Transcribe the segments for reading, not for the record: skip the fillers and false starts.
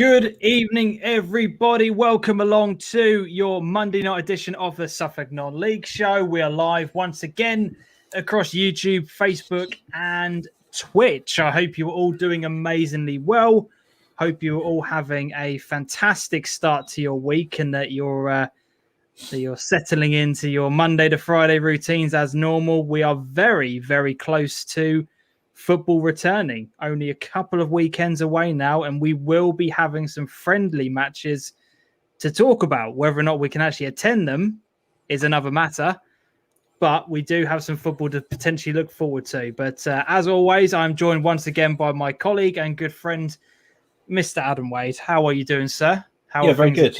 Good evening, everybody. Welcome along to your Monday night edition of the Suffolk Non-League Show. We are live once again across YouTube, Facebook, and Twitch. I hope you're all doing amazingly well. Hope you're all having a fantastic start to your week and that you're settling into your Monday to Friday routines as normal. We are very, very close to football returning, only a couple of weekends away now, and we will be having some friendly matches to talk about. Whether or not we can actually attend them is another matter, but we do have some football to potentially look forward to. But as always, I'm joined once again by my colleague and good friend, Mr. Adam Wade. How are you doing, sir? Very good.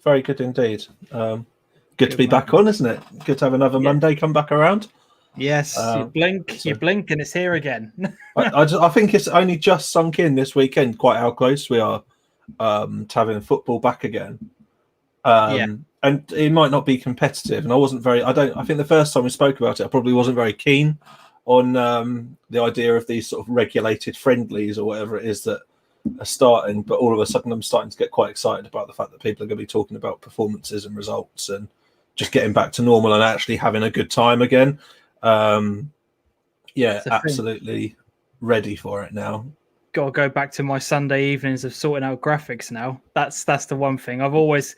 Very good indeed. Good to be back on, isn't it? Good to have another Monday come back around. Yes, you blink, and it's here again. I think it's only just sunk in this weekend quite how close we are to having football back again. And it might not be competitive. And I think the first time we spoke about it, I probably wasn't very keen on the idea of these sort of regulated friendlies or whatever it is that are starting. But all of a sudden, I'm starting to get quite excited about the fact that people are going to be talking about performances and results and just getting back to normal and actually having a good time again. Absolutely ready for it now. Got to go back to my Sunday evenings of sorting out graphics now. That's the one thing I've always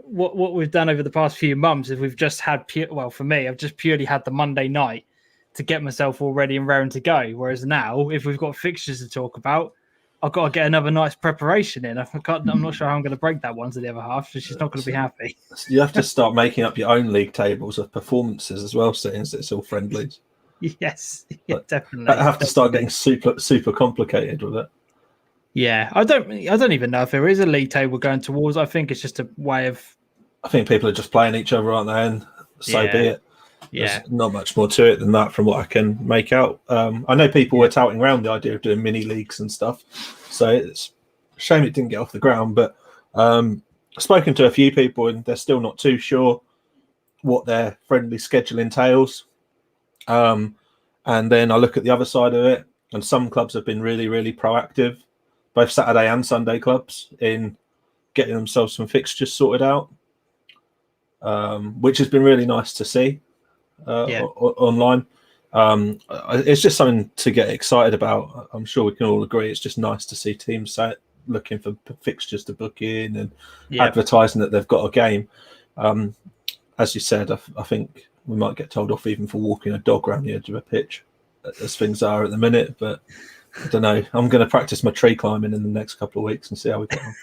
what we've done over the past few months is we've just had for me, I've just purely had the Monday night to get myself all ready and raring to go. Whereas now, if we've got fixtures to talk about, I've got to get another night's preparation in. I'm not sure how I'm going to break that one to the other half. So she's not going to be happy. You have to start making up your own league tables of performances as well, since it's all friendlies. Yes, definitely. I have to start getting super complicated with it. Yeah, I don't even know if there is a league table going towards. I think it's just a way of. I think people are just playing each other, aren't they? And so be it. Yeah, there's not much more to it than that, from what I can make out. I know people were touting around the idea of doing mini leagues and stuff, so it's a shame it didn't get off the ground. But I've spoken to a few people, and they're still not too sure what their friendly schedule entails. And then I look at the other side of it, and some clubs have been really, really proactive, both Saturday and Sunday clubs, in getting themselves some fixtures sorted out, which has been really nice to see online. It's just something to get excited about. I'm sure we can all agree. It's just nice to see teams looking for fixtures to book in and advertising that they've got a game. As you said, I think we might get told off even for walking a dog around the edge of a pitch, as things are at the minute. But I don't know. I'm going to practice my tree climbing in the next couple of weeks and see how we get on.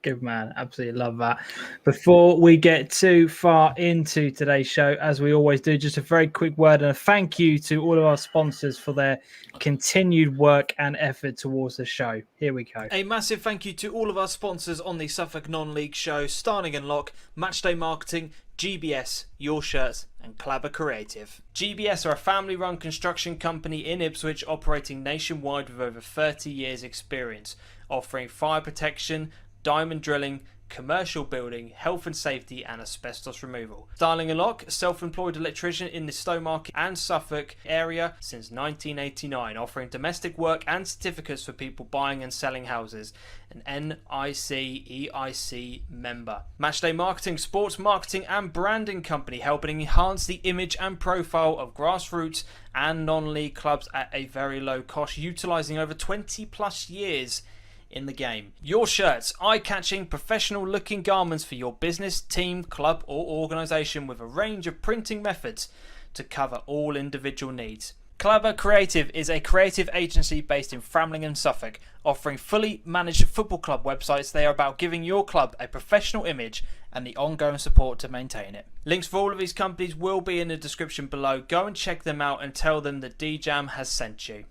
Good man, absolutely love that. Before we get too far into today's show, as we always do, just a very quick word and a thank you to all of our sponsors for their continued work and effort towards the show. Here we go. A massive thank you to all of our sponsors on the Suffolk Non-League Show: Starling and Lock, Matchday Marketing, GBS, Your Shirts, and Clabber Creative. GBS are a family-run construction company in Ipswich operating nationwide with over 30 years experience, offering fire protection, diamond drilling, commercial building, health and safety, and asbestos removal. Starling & Lock, self-employed electrician in the Stowmarket and Suffolk area since 1989, offering domestic work and certificates for people buying and selling houses. An NIC/EIC member. Matchday Marketing, sports marketing and branding company, helping enhance the image and profile of grassroots and non-league clubs at a very low cost, utilising over 20 plus years in the game. Your Shirts, eye-catching, professional-looking garments for your business, team, club or organisation, with a range of printing methods to cover all individual needs. Clabber Creative is a creative agency based in Framlingham, Suffolk, offering fully managed football club websites. They are about giving your club a professional image and the ongoing support to maintain it. Links for all of these companies will be in the description below. Go and check them out and tell them that DeeJam has sent you.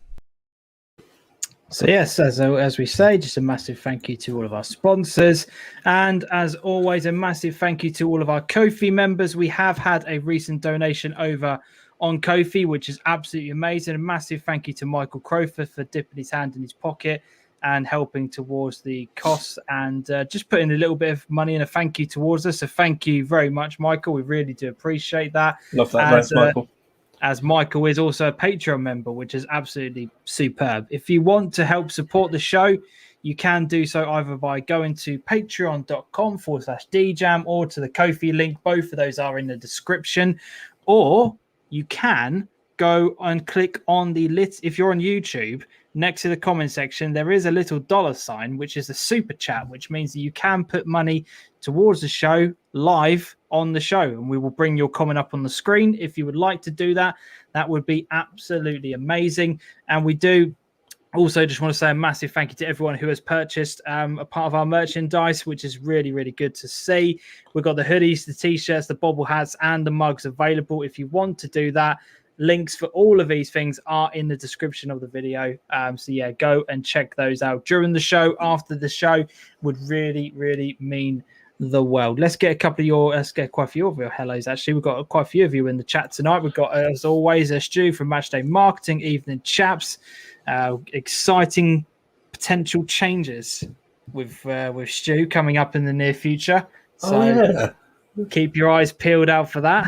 So yes, as we say, just a massive thank you to all of our sponsors. And as always, a massive thank you to all of our Ko-fi members. We have had a recent donation over on Ko-fi, which is absolutely amazing. A massive thank you to Michael Crowfoot for dipping his hand in his pocket and helping towards the costs and just putting a little bit of money and a thank you towards us. So thank you very much, Michael. We really do appreciate that. Love that. Thanks, Michael. as Michael is also a Patreon member, which is absolutely superb. If you want to help support the show, you can do so either by going to patreon.com/DeeJam or to the Ko-fi link. Both of those are in the description. Or you can go and click on the if you're on YouTube, next to the comment section, there is a little $sign, which is the super chat, which means that you can put money towards the show live on the show. And we will bring your comment up on the screen. If you would like to do that, that would be absolutely amazing. And we do also just want to say a massive thank you to everyone who has purchased a part of our merchandise, which is really, really good to see. We've got the hoodies, the t-shirts, the bobble hats, and the mugs available. If you want to do that, links for all of these things are in the description of the video. So yeah, go and check those out during the show. After the show would really, really mean the world. Let's get quite a few of your hellos. Actually, we've got quite a few of you in the chat tonight. We've got, as always, Stu from Matchday Marketing. Evening, chaps. Exciting potential changes with Stu coming up in the near future. So keep your eyes peeled out for that.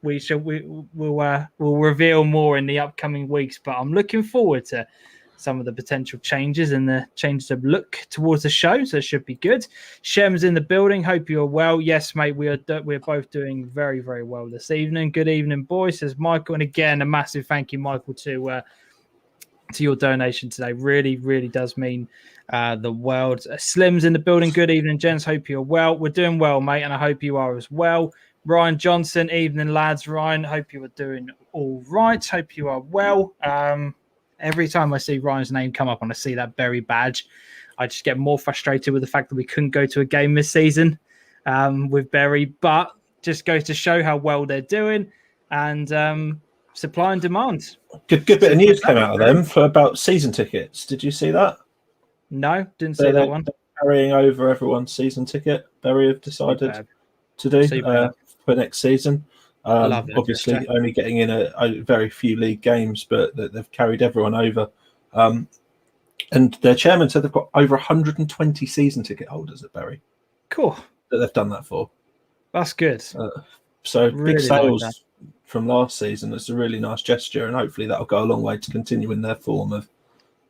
We'll reveal more in the upcoming weeks, but I'm looking forward to some of the potential changes and the changes of look towards the show. So it should be good. Shem's in the building. Hope you're well. Yes, mate. We're both doing very, very well this evening. Good evening, boys, says Michael. And again, a massive thank you, Michael, to your donation today. Really, really does mean the world. Slim's in the building. Good evening, gents. Hope you're well. We're doing well, mate, and I hope you are as well. Ryan Johnson, evening, lads. Ryan, hope you are doing all right. Hope you are well. Every time I see Ryan's name come up and I see that Berry badge, I just get more frustrated with the fact that we couldn't go to a game this season with Berry, but just goes to show how well they're doing. And supply and demand. Good bit of news came out of them for about season tickets. Did you see that? No, didn't see that one. Carrying over everyone's season ticket. Berry have decided to do for next season. Obviously, only getting in a very few league games, but they've carried everyone over. And their chairman said they've got over 120 season ticket holders at Berry. Cool. That they've done that for. That's good. So really big sales like from last season. It's a really nice gesture, and hopefully that'll go a long way to continuing their form of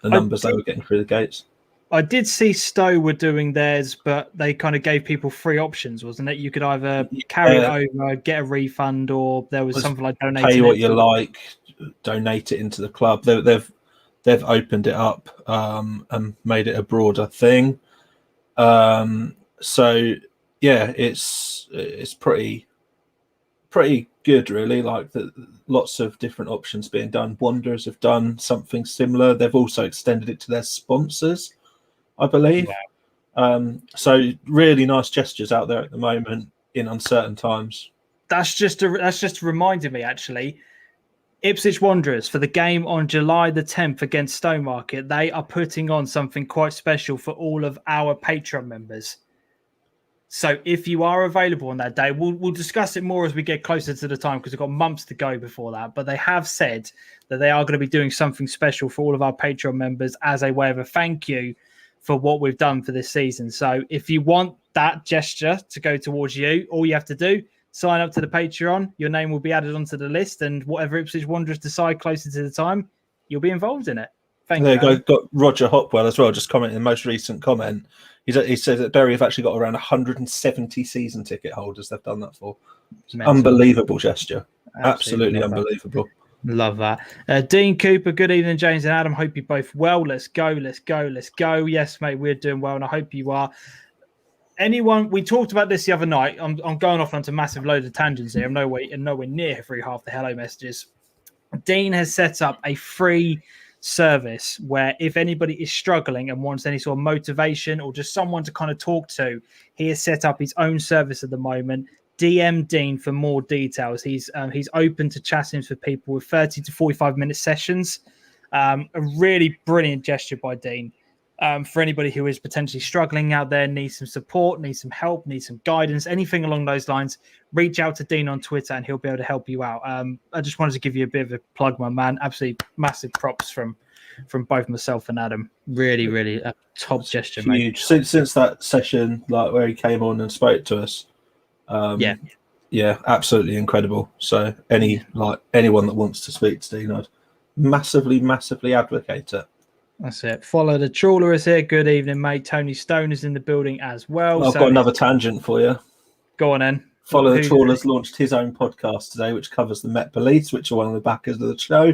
the numbers they were getting through the gates. I did see Stowe were doing theirs, but they kind of gave people free options, wasn't it? You could either carry it over, get a refund, or there was something like donate. Pay what you like, donate it into the club. They've opened it up and made it a broader thing. So yeah, it's pretty good, really. Like lots of different options being done. Wanderers have done something similar. They've also extended it to their sponsors, I believe. Wow. So really nice gestures out there at the moment in uncertain times. That's just reminded me, actually. Ipswich Wanderers, for the game on July the 10th against Stowmarket, they are putting on something quite special for all of our Patreon members. So if you are available on that day, we'll discuss it more as we get closer to the time, because we've got months to go before that. But they have said that they are going to be doing something special for all of our Patreon members as a way of a thank you for what we've done for this season. So if you want that gesture to go towards you, all you have to do, sign up to the Patreon. Your name will be added onto the list, and whatever Ipswich Wanderers decide closer to the time, you'll be involved in it. Thank you. There you go. Got Roger Hopwell as well, just commenting the most recent comment. He said that Berry have actually got around 170 season ticket holders they've done that for. Unbelievable gesture. Absolutely unbelievable. Love that. Dean Cooper, good evening, James and Adam. Hope you're both well. Let's go. Yes, mate, we're doing well, and I hope you are. Anyone, we talked about this the other night. I'm going off onto a massive load of tangents here. I'm nowhere near through half the hello messages. Dean has set up a free service where if anybody is struggling and wants any sort of motivation or just someone to kind of talk to, he has set up his own service at the moment. DM Dean for more details. He's open to chatting for people with 30 to 45 minute sessions. A really brilliant gesture by Dean. For anybody who is potentially struggling out there, needs some support, needs some help, needs some guidance, anything along those lines, reach out to Dean on Twitter and he'll be able to help you out. I just wanted to give you a bit of a plug, my man. Absolutely massive props from both myself and Adam. Really, really a top gesture, mate. Huge. Since that session, like where he came on and spoke to us, Yeah, absolutely incredible. So anyone that wants to speak to Dean, I'd massively advocate it. That's it. Follow the Trawler is here. Good evening, mate. Tony Stone is in the building as well. I've got another tangent for you. Go on then. Follow the Trawler's launched his own podcast today, which covers the Met Police, which are one of the backers of the show.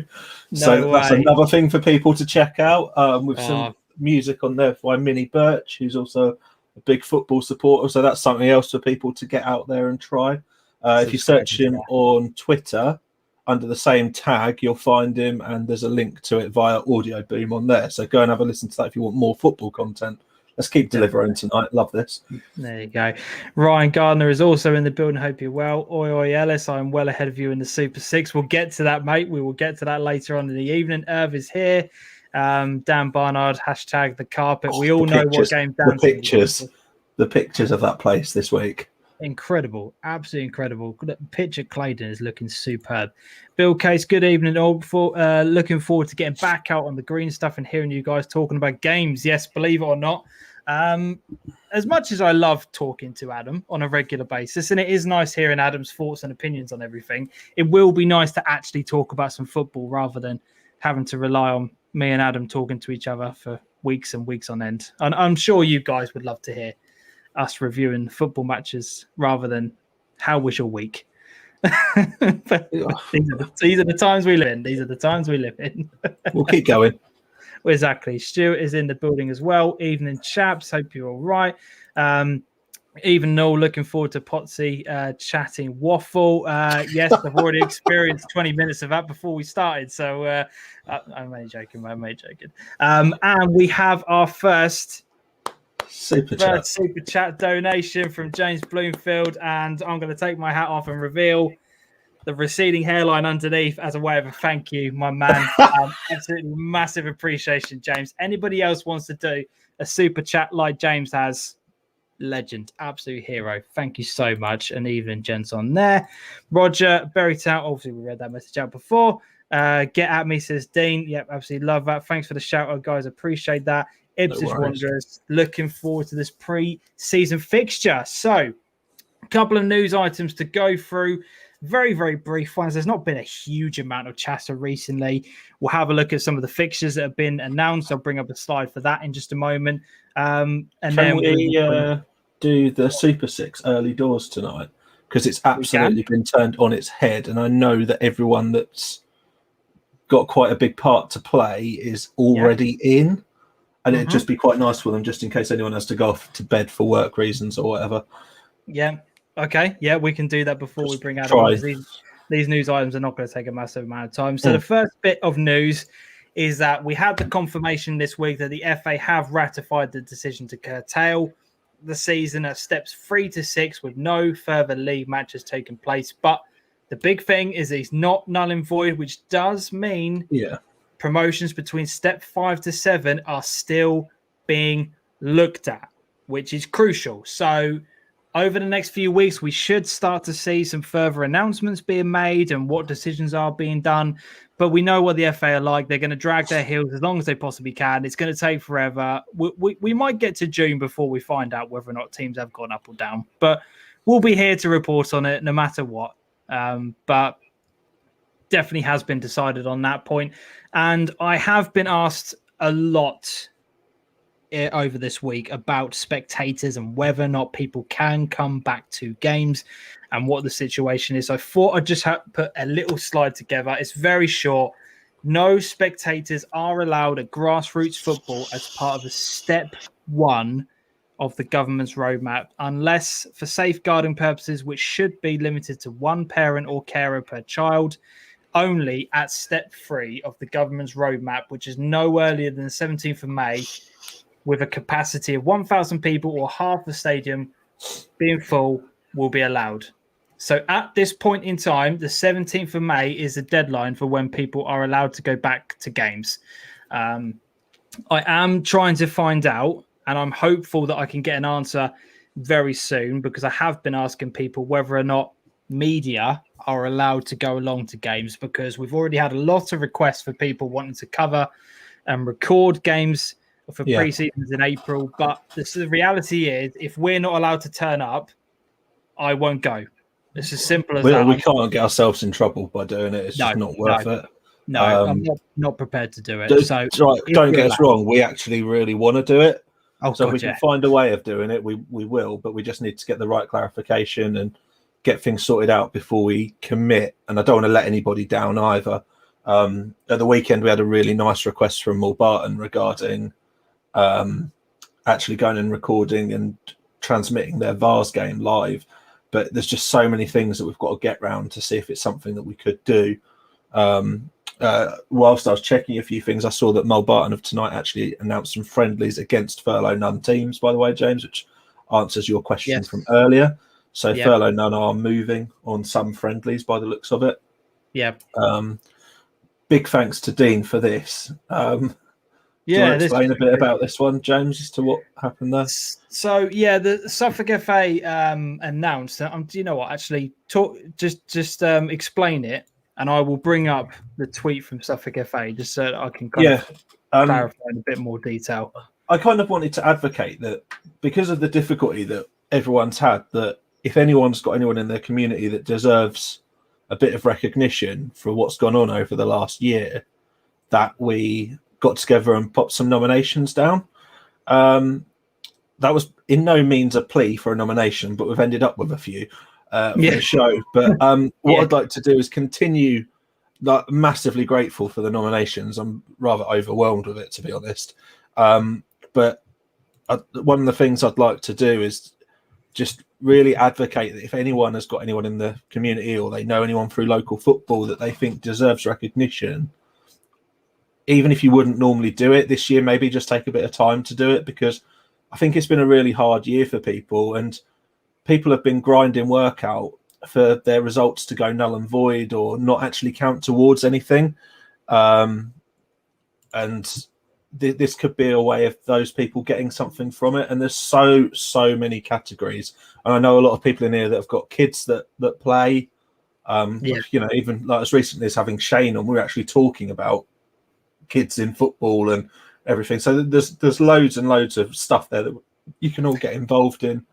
So that's another thing for people to check out, with some music on there by Minnie Birch, who's also a big football supporter. So that's something else for people to get out there and try. If you search him on Twitter under the same tag, you'll find him, and there's a link to it via Audio Boom on there. So go and have a listen to that if you want more football content. Let's keep delivering tonight. Love this. There you go. Ryan Gardner is also in the building. Hope you're well. Oi Ellis, I'm well ahead of you in the Super Six. We'll get to that, mate. We will get to that later on in the evening. Irv is here. Dan Barnard, hashtag the carpet. We all know what game Dan. The pictures of that place this week. Incredible, absolutely incredible. The pitch at Claydon is looking superb. Bill Case, good evening all. Looking forward to getting back out on the green stuff and hearing you guys talking about games. Yes, believe it or not. As much as I love talking to Adam on a regular basis, and it is nice hearing Adam's thoughts and opinions on everything, it will be nice to actually talk about some football rather than having to rely on me and Adam talking to each other for weeks and weeks on end. And I'm sure you guys would love to hear us reviewing football matches rather than how was your week. But these are the times we live in. These are the times we live in. We'll keep going. Exactly. Stuart is in the building as well. Evening, chaps. Hope you're all right. Even Noel, looking forward to Potsy chatting waffle. Yes, I've already experienced 20 minutes of that before we started. So I'm only joking. And we have our first super chat donation from James Bloomfield, and I'm going to take my hat off and reveal the receding hairline underneath as a way of a thank you, my man. Absolutely massive appreciation, James. Anybody else wants to do a super chat like James has, legend, absolute hero. Thank you so much. And even gents on there. Roger Berrytown, obviously we read that message out before. Get at me, says Dean. Yep, absolutely love that. Thanks for the shout out, guys. Appreciate that. Ipswich Wanderers, looking forward to this pre-season fixture. So, a couple of news items to go through. Very, very brief ones. There's not been a huge amount of chatter recently. We'll have a look at some of the fixtures that have been announced. I'll bring up a slide for that in just a moment. And then we do the Super Six early doors tonight? Because it's absolutely been turned on its head. And I know that everyone that's got quite a big part to play is already in. And it'd just be quite nice for them, just in case anyone has to go off to bed for work reasons or whatever. Yeah. Okay. Yeah, we can do that before we bring out these news items are not going to take a massive amount of time. So the first bit of news is that we had the confirmation this week that the FA have ratified the decision to curtail the season at steps 3 to 6 with no further league matches taking place. But the big thing is it's not null and void, which does mean promotions between step 5 to 7 are still being looked at, which is crucial. So over the next few weeks, we should start to see some further announcements being made and what decisions are being done. But we know what the FA are like. They're going to drag their heels as long as they possibly can. It's going to take forever. We might get to June before we find out whether or not teams have gone up or down. But we'll be here to report on it no matter what. But definitely has been decided on that point. And I have been asked a lot over this week about spectators and whether or not people can come back to games and what the situation is. I thought I'd just put a little slide together. It's very short. No spectators are allowed at grassroots football as part of a step 1 of the government's roadmap, unless for safeguarding purposes, which should be limited to 1 parent or carer per child, only at step 3 of the government's roadmap, which is no earlier than the 17th of May, with a capacity of 1,000 people or half the stadium being full, will be allowed. So at this point in time, the 17th of May is the deadline for when people are allowed to go back to games. I am trying to find out, and I'm hopeful that I can get an answer very soon, because I have been asking people whether or not media are allowed to go along to games, because we've already had a lot of requests for people wanting to cover and record games for pre-seasons in April. But the reality is, if we're not allowed to turn up, I won't go. It's as simple as we, that. we can't get ourselves in trouble by doing it. It's just not worth it. No, I'm not prepared to do it. So don't get us wrong. We actually really want to do it. So if we can find a way of doing it, we will. But we just need to get the right clarification and get things sorted out before we commit. And I don't want to let anybody down either. At the weekend, we had a really nice request from Mulbarton regarding actually going and recording and transmitting their Vars game live. But there's just so many things that we've got to get round to see if it's something that we could do. Whilst I was checking a few things, I saw that Mulbarton of tonight actually announced some friendlies against Furlough None teams, by the way, James, which answers your question from earlier. So Furlough None are moving on some friendlies by the looks of it. Yeah. Big thanks to Dean for this. Do you want to explain a bit about this one, James, as to what happened there? So the Suffolk FA announced that. Do you know what? Actually, just explain it, and I will bring up the tweet from Suffolk FA just so that I can clarify in a bit more detail. I kind of wanted to advocate that because of the difficulty that everyone's had, that if anyone's got anyone in their community that deserves a bit of recognition for what's gone on over the last year, that we got together and popped some nominations down. That was in no means a plea for a nomination, but we've ended up with a few for the show. But what I'd like to do is continue. Massively grateful for the nominations. I'm rather overwhelmed with it, to be honest. But one of the things I'd like to do is just really advocate that if anyone has got anyone in the community or they know anyone through local football that they think deserves recognition, even if you wouldn't normally do it this year, maybe just take a bit of time to do it, because I think it's been a really hard year for people, and people have been grinding work out for their results to go null and void or not actually count towards anything. And this could be a way of those people getting something from it. And there's so many categories. And I know a lot of people in here that have got kids that play. Even like as recently as having Shane on, we're actually talking about kids in football and everything. So there's loads and loads of stuff there that you can all get involved in.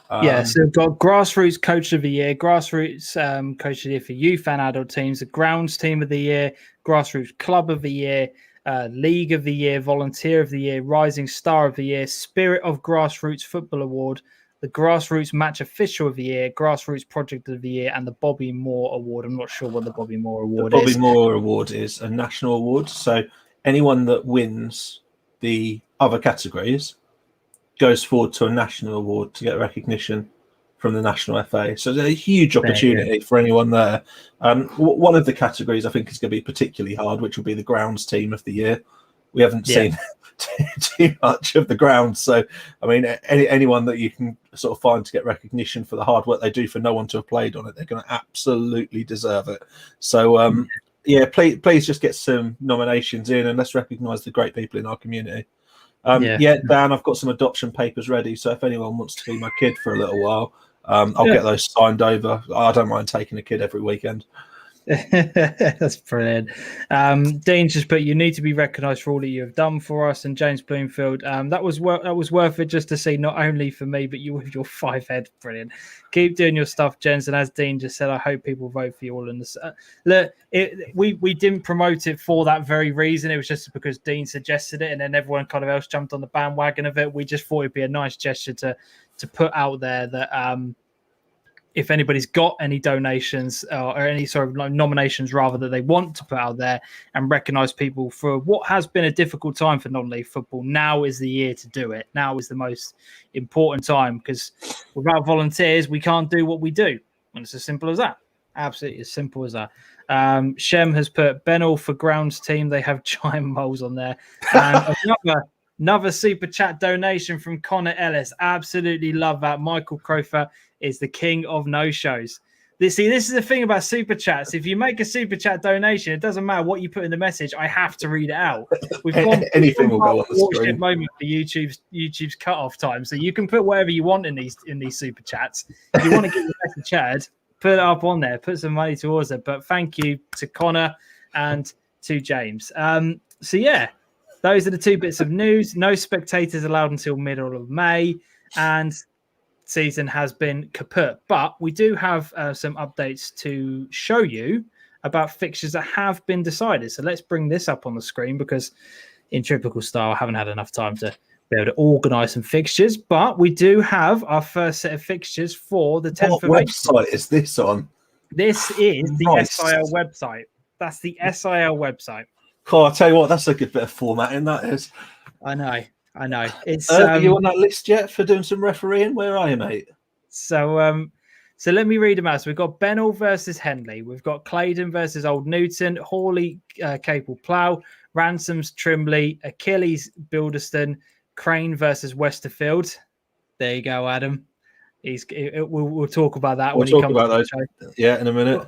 So we've got Grassroots Coach of the Year, Grassroots Coach of the Year for youth and adult teams, the Grounds Team of the Year, Grassroots Club of the Year, League of the Year, Volunteer of the Year, Rising Star of the Year, Spirit of Grassroots Football Award, the Grassroots Match Official of the Year, Grassroots Project of the Year, and the Bobby Moore Award. I'm not sure what the Bobby Moore Award is. The Bobby Moore Award is a national award. So anyone that wins the other categories goes forward to a national award to get recognition from the National FA. So there's a huge opportunity for anyone there. One of the categories I think is going to be particularly hard, which will be the Grounds Team of the Year. We haven't seen too much of the grounds. So, I mean, anyone that you can sort of find to get recognition for the hard work they do for no one to have played on it, they're going to absolutely deserve it. So, please just get some nominations in and let's recognise the great people in our community. Dan, I've got some adoption papers ready. So if anyone wants to be my kid for a little while, I'll get those signed over. I don't mind taking a kid every weekend. That's brilliant. Dean just put, you need to be recognised for all that you have done for us. And James Bloomfield, that was worth it just to see, not only for me, but you with your 5 head. Brilliant. Keep doing your stuff, Jens. And as Dean just said, I hope people vote for you all. And look, we didn't promote it for that very reason. It was just because Dean suggested it, and then everyone kind of else jumped on the bandwagon of it. We just thought it'd be a nice gesture to put out there that if anybody's got any donations or any sort of nominations rather that they want to put out there and recognise people for what has been a difficult time for non-league football, now is the year to do it. Now is the most important time, because without volunteers, we can't do what we do. And it's as simple as that. Absolutely as simple as that. Shem has put Benall for Grounds Team. They have giant moles on there. And another super chat donation from Connor Ellis. Absolutely love that. Michael Crofer is the king of no-shows. This is the thing about super chats. If you make a super chat donation, it doesn't matter what you put in the message. I have to read it out. Anything will go on the screen. Moment for YouTube's cut-off time. So you can put whatever you want in these super chats. If you want to get your message shared, put it up on there. Put some money towards it. But thank you to Connor and to James. Those are the 2 bits of news. No spectators allowed until middle of May. And season has been kaput. But we do have some updates to show you about fixtures that have been decided. So let's bring this up on the screen because in typical style, I haven't had enough time to be able to organise some fixtures. But we do have our first set of fixtures for the 10th of April. What website is this on? This is the Christ. SIL website. That's the SIL website. Oh, I'll tell you what, that's a good bit of formatting, that is. I know. It's Are you on that list yet for doing some refereeing? Where are you, mate? So let me read them out. So we've got Bennell versus Henley. We've got Claydon versus Old Newton, Hawley, Capel Plough, Ransoms, Trimley, Achilles, Bilderston, Crane versus Westerfield. There you go, Adam. We'll talk about that when he comes about to the those. show. Yeah, in a minute.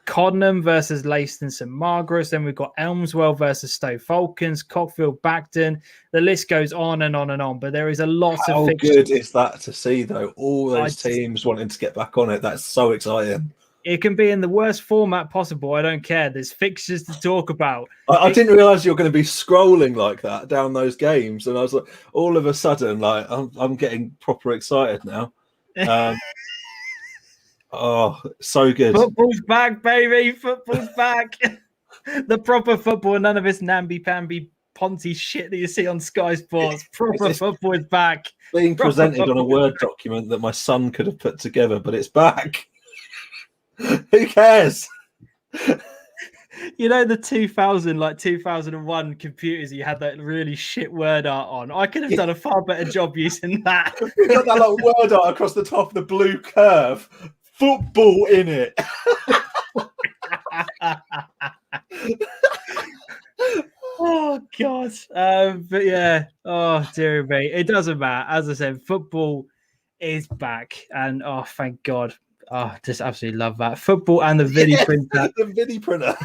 Coddenham versus Leiston St Margaret's. Then we've got Elmswell versus Stowe Falcons, Cockfield Bagton. The list goes on and on and on, but there is a lot How of fixtures. good is that to see, though? All those teams wanting to get back on it. That's so exciting. It can be in the worst format possible. I don't care. There's fixtures to talk about. I didn't realize you were going to be scrolling like that down those games, and I was like, all of a sudden, like I'm getting proper excited now. Oh, so good. Football's back, baby. Football's back. The proper football, none of this namby-pamby Ponty shit that you see on Sky Sports. Proper football is back. Being presented on a Word document that my son could have put together, but it's back. Who cares? You know the 2001 computers you had that really shit word art on? I could have done a far better job using that. We got that like word art across the top of the blue curve. Football in it. Oh God. But yeah. Oh dear me. It doesn't matter. As I said, football is back, and oh thank God. Oh, just absolutely love that. Football and the video printer. The video printer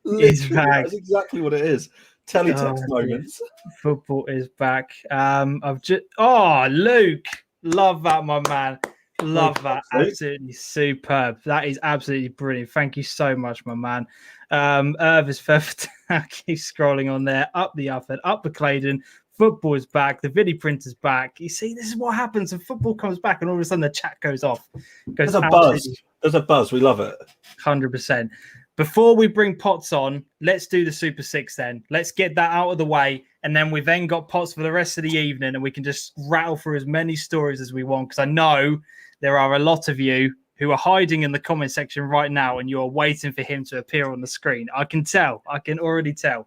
is back. That's exactly what it is. Teletext moments. Football is back. Luke, love that, my man. Love that. Absolutely superb. That is absolutely brilliant. Thank you so much, my man. Irvis Feft keeps scrolling on there. Up the Ufford, up the Claydon. Football is back. The video printer's back. You see, this is what happens when football comes back, and all of a sudden the chat goes off. There's a buzz. There's a buzz. We love it. 100%. Before we bring Pots on, let's do the Super Six then. Let's get that out of the way. And then we've then got Pots for the rest of the evening, and we can just rattle through as many stories as we want. Because I know there are a lot of you who are hiding in the comment section right now, and you're waiting for him to appear on the screen. I can tell. I can already tell.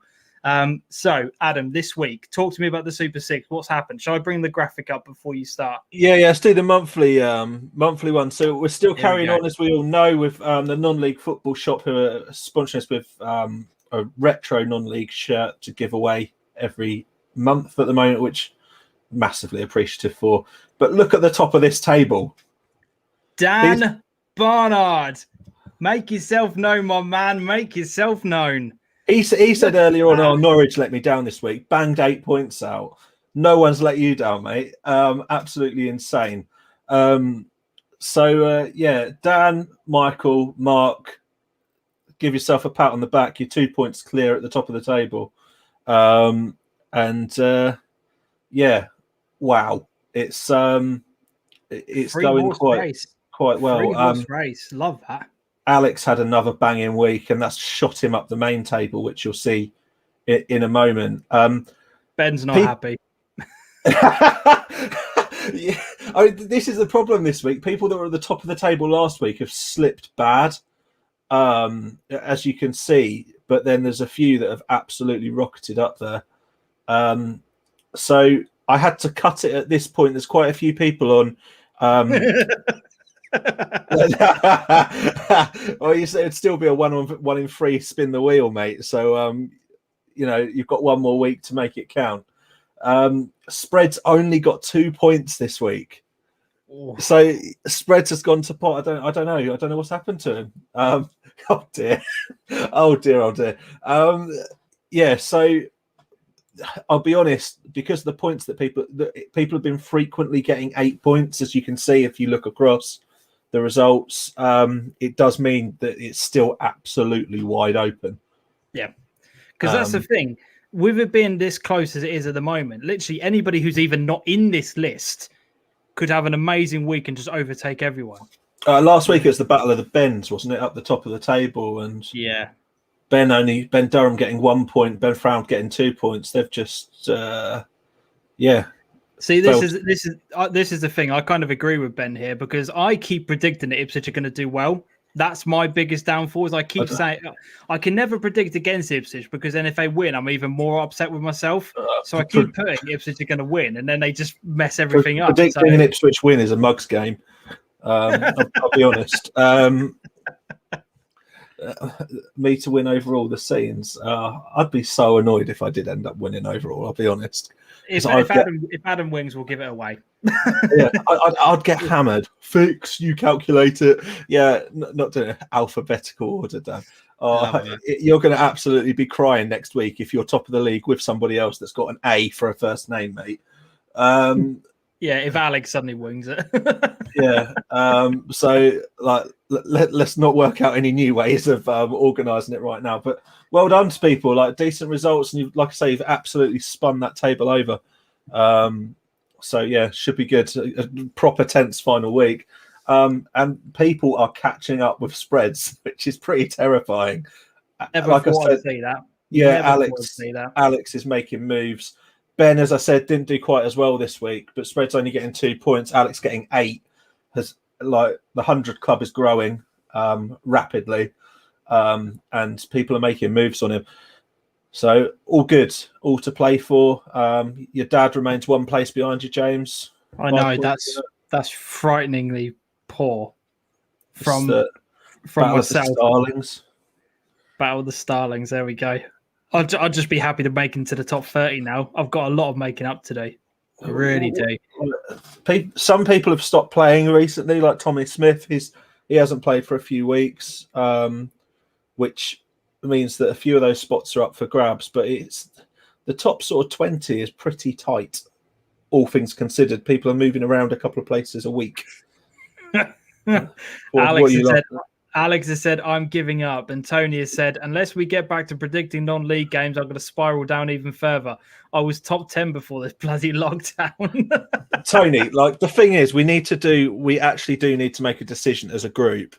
So, Adam, this week, talk to me about the Super Six. What's happened? Shall I bring the graphic up before you start? Yeah. Let's do the monthly one. So we're still carrying on, as we all know, with the non-league football shop who are sponsoring us with a retro non-league shirt to give away every month at the moment, which I'm massively appreciative for. But look at the top of this table. Dan Barnard, make yourself known, my man. Make yourself known. He said earlier on, "Oh, Norwich let me down this week. Banged 8 points out. No one's let you down, mate. Absolutely insane." Dan, Michael, Mark, give yourself a pat on the back. You're 2 points clear at the top of the table. Wow, it's going quite well. Race, love that. Alex had another banging week, and that's shot him up the main table, which you'll see in a moment. Ben's not happy. Yeah, this is the problem this week. People that were at the top of the table last week have slipped bad, as you can see. But then there's a few that have absolutely rocketed up there. So I had to cut it at this point. There's quite a few people on. Well, you say it'd still be a one in three spin the wheel, mate. So you've got one more week to make it count. Spreads only got 2 points this week. Ooh. So Spreads has gone to pot. I don't know. I don't know what's happened to him. Oh dear. Oh dear. So I'll be honest, because of the points that people have been frequently getting 8 points, as you can see if you look across the results, it does mean that it's still absolutely wide open. Yeah, because that's the thing. With it being this close as it is at the moment, literally anybody who's even not in this list could have an amazing week and just overtake everyone. Last week it was the Battle of the Bens, wasn't it? Up the top of the table, and Yeah. Ben Durham getting 1 point, Ben Fround getting 2 points. They've just, See, this is the thing. I kind of agree with Ben here because I keep predicting that Ipswich are going to do well. That's my biggest downfall. Is I keep saying I can never predict against Ipswich because then if they win, I'm even more upset with myself. So I keep putting Ipswich are going to win, and then they just mess everything up. Predicting an Ipswich win is a mugs game. I'll be honest. Me to win overall the scenes, I'd be so annoyed if I did end up winning overall. I'll be honest. If Adam wins, we'll give it away. Yeah, I'd get hammered. Fix, you calculate it. Yeah, not doing alphabetical order, Dan. You're going to absolutely be crying next week if you're top of the league with somebody else that's got an A for a first name, mate. Yeah, if Alex suddenly wings it. Yeah. So, like, let's not work out any new ways of organising it right now. But well done to people. Like, decent results, and you, like I say, you've absolutely spun that table over. So yeah, should be good. A proper tense final week. And people are catching up with spreads, which is pretty terrifying. Never like thought I'd see that. Yeah, Alex is making moves. Ben, as I said, didn't do quite as well this week, but spread's only getting 2 points. Alex getting 8. Has like the 100 club is growing rapidly, and people are making moves on him. So all good, all to play for. Your dad remains one place behind you, James. I know that's frighteningly poor from myself. Battle of the Starlings. There we go. I'll just be happy to make into the top 30 now. I've got a lot of making up to do. I really do. Some people have stopped playing recently, like Tommy Smith. He hasn't played for a few weeks, which means that a few of those spots are up for grabs. But it's the top sort of 20 is pretty tight, all things considered. People are moving around a couple of places a week. Alex has said, I'm giving up. And Tony has said, unless we get back to predicting non-league games, I'm going to spiral down even further. I was top 10 before this bloody lockdown. Tony, like, the thing is, we actually do need to make a decision as a group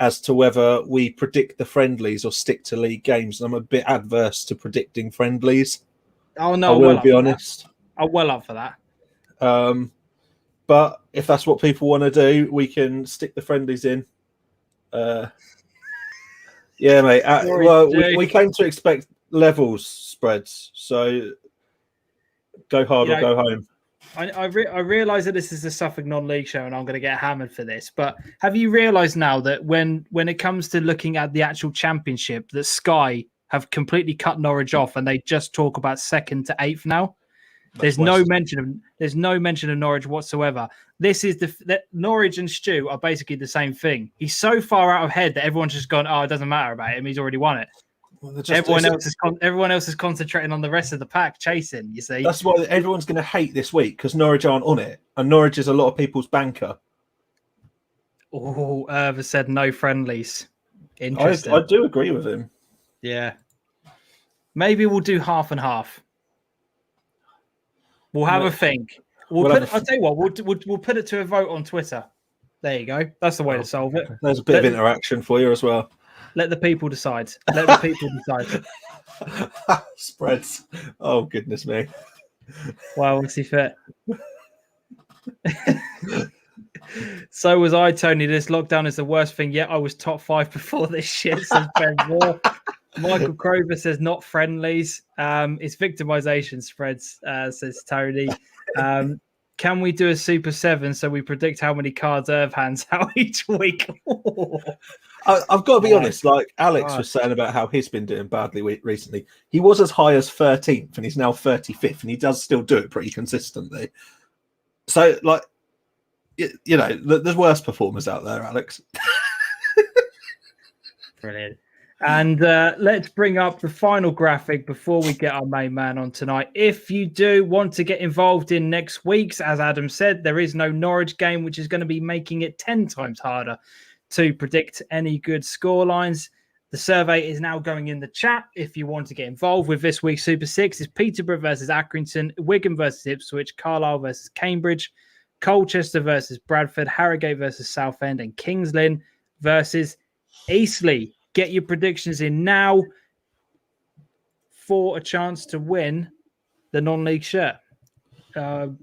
as to whether we predict the friendlies or stick to league games. And I'm a bit adverse to predicting friendlies. Oh, no, I will be honest. I'm well up for that. But if that's what people want to do, we can stick the friendlies in. Yeah, mate. We came to expect levels spreads, so go hard or go home. I realise that this is a Suffolk non-league show, and I'm going to get hammered for this. But have you realised now that when it comes to looking at the actual championship, that Sky have completely cut Norwich off, and they just talk about 2nd to 8th now? There's no mention of Norwich whatsoever. This is that Norwich and Stu are basically the same thing. He's so far out of head that everyone's just gone, oh, it doesn't matter about him. He's already won it. Well, everyone else is concentrating on the rest of the pack chasing. You see, that's why everyone's going to hate this week because Norwich aren't on it, and Norwich is a lot of people's banker. Oh, Irv has said no friendlies. Interesting. I do agree with him. Yeah, maybe we'll do half and half. We'll have a think. I'll tell you what. We'll put it to a vote on Twitter. There you go. That's the way to solve it. There's a bit of interaction for you as well. Let the people decide. Let the people decide. Spreads. Oh, goodness me. Wow, what's he fit? So was I, Tony. This lockdown is the worst thing yet. I was top 5 before this shit, says Ben Moore. Michael Crover says not friendlies. It's victimization spreads, says Tony. Can we do a Super 7 so we predict how many cards Irv hands out each week? I've got to be honest, like Alex was saying about how he's been doing badly recently. He was as high as 13th and he's now 35th, and he does still do it pretty consistently. So, like, you know, there's worse performers out there, Alex. Brilliant. And let's bring up the final graphic before we get our main man on tonight. If you do want to get involved in next week's, as Adam said, there is no Norwich game, which is going to be making it 10 times harder to predict any good score lines. The survey is now going in the chat. If you want to get involved with this week's Super 6, it's Peterborough versus Accrington, Wigan versus Ipswich, Carlisle versus Cambridge, Colchester versus Bradford, Harrogate versus Southend, and Kings Lynn versus Eastleigh. Get your predictions in now for a chance to win the non-league shirt. One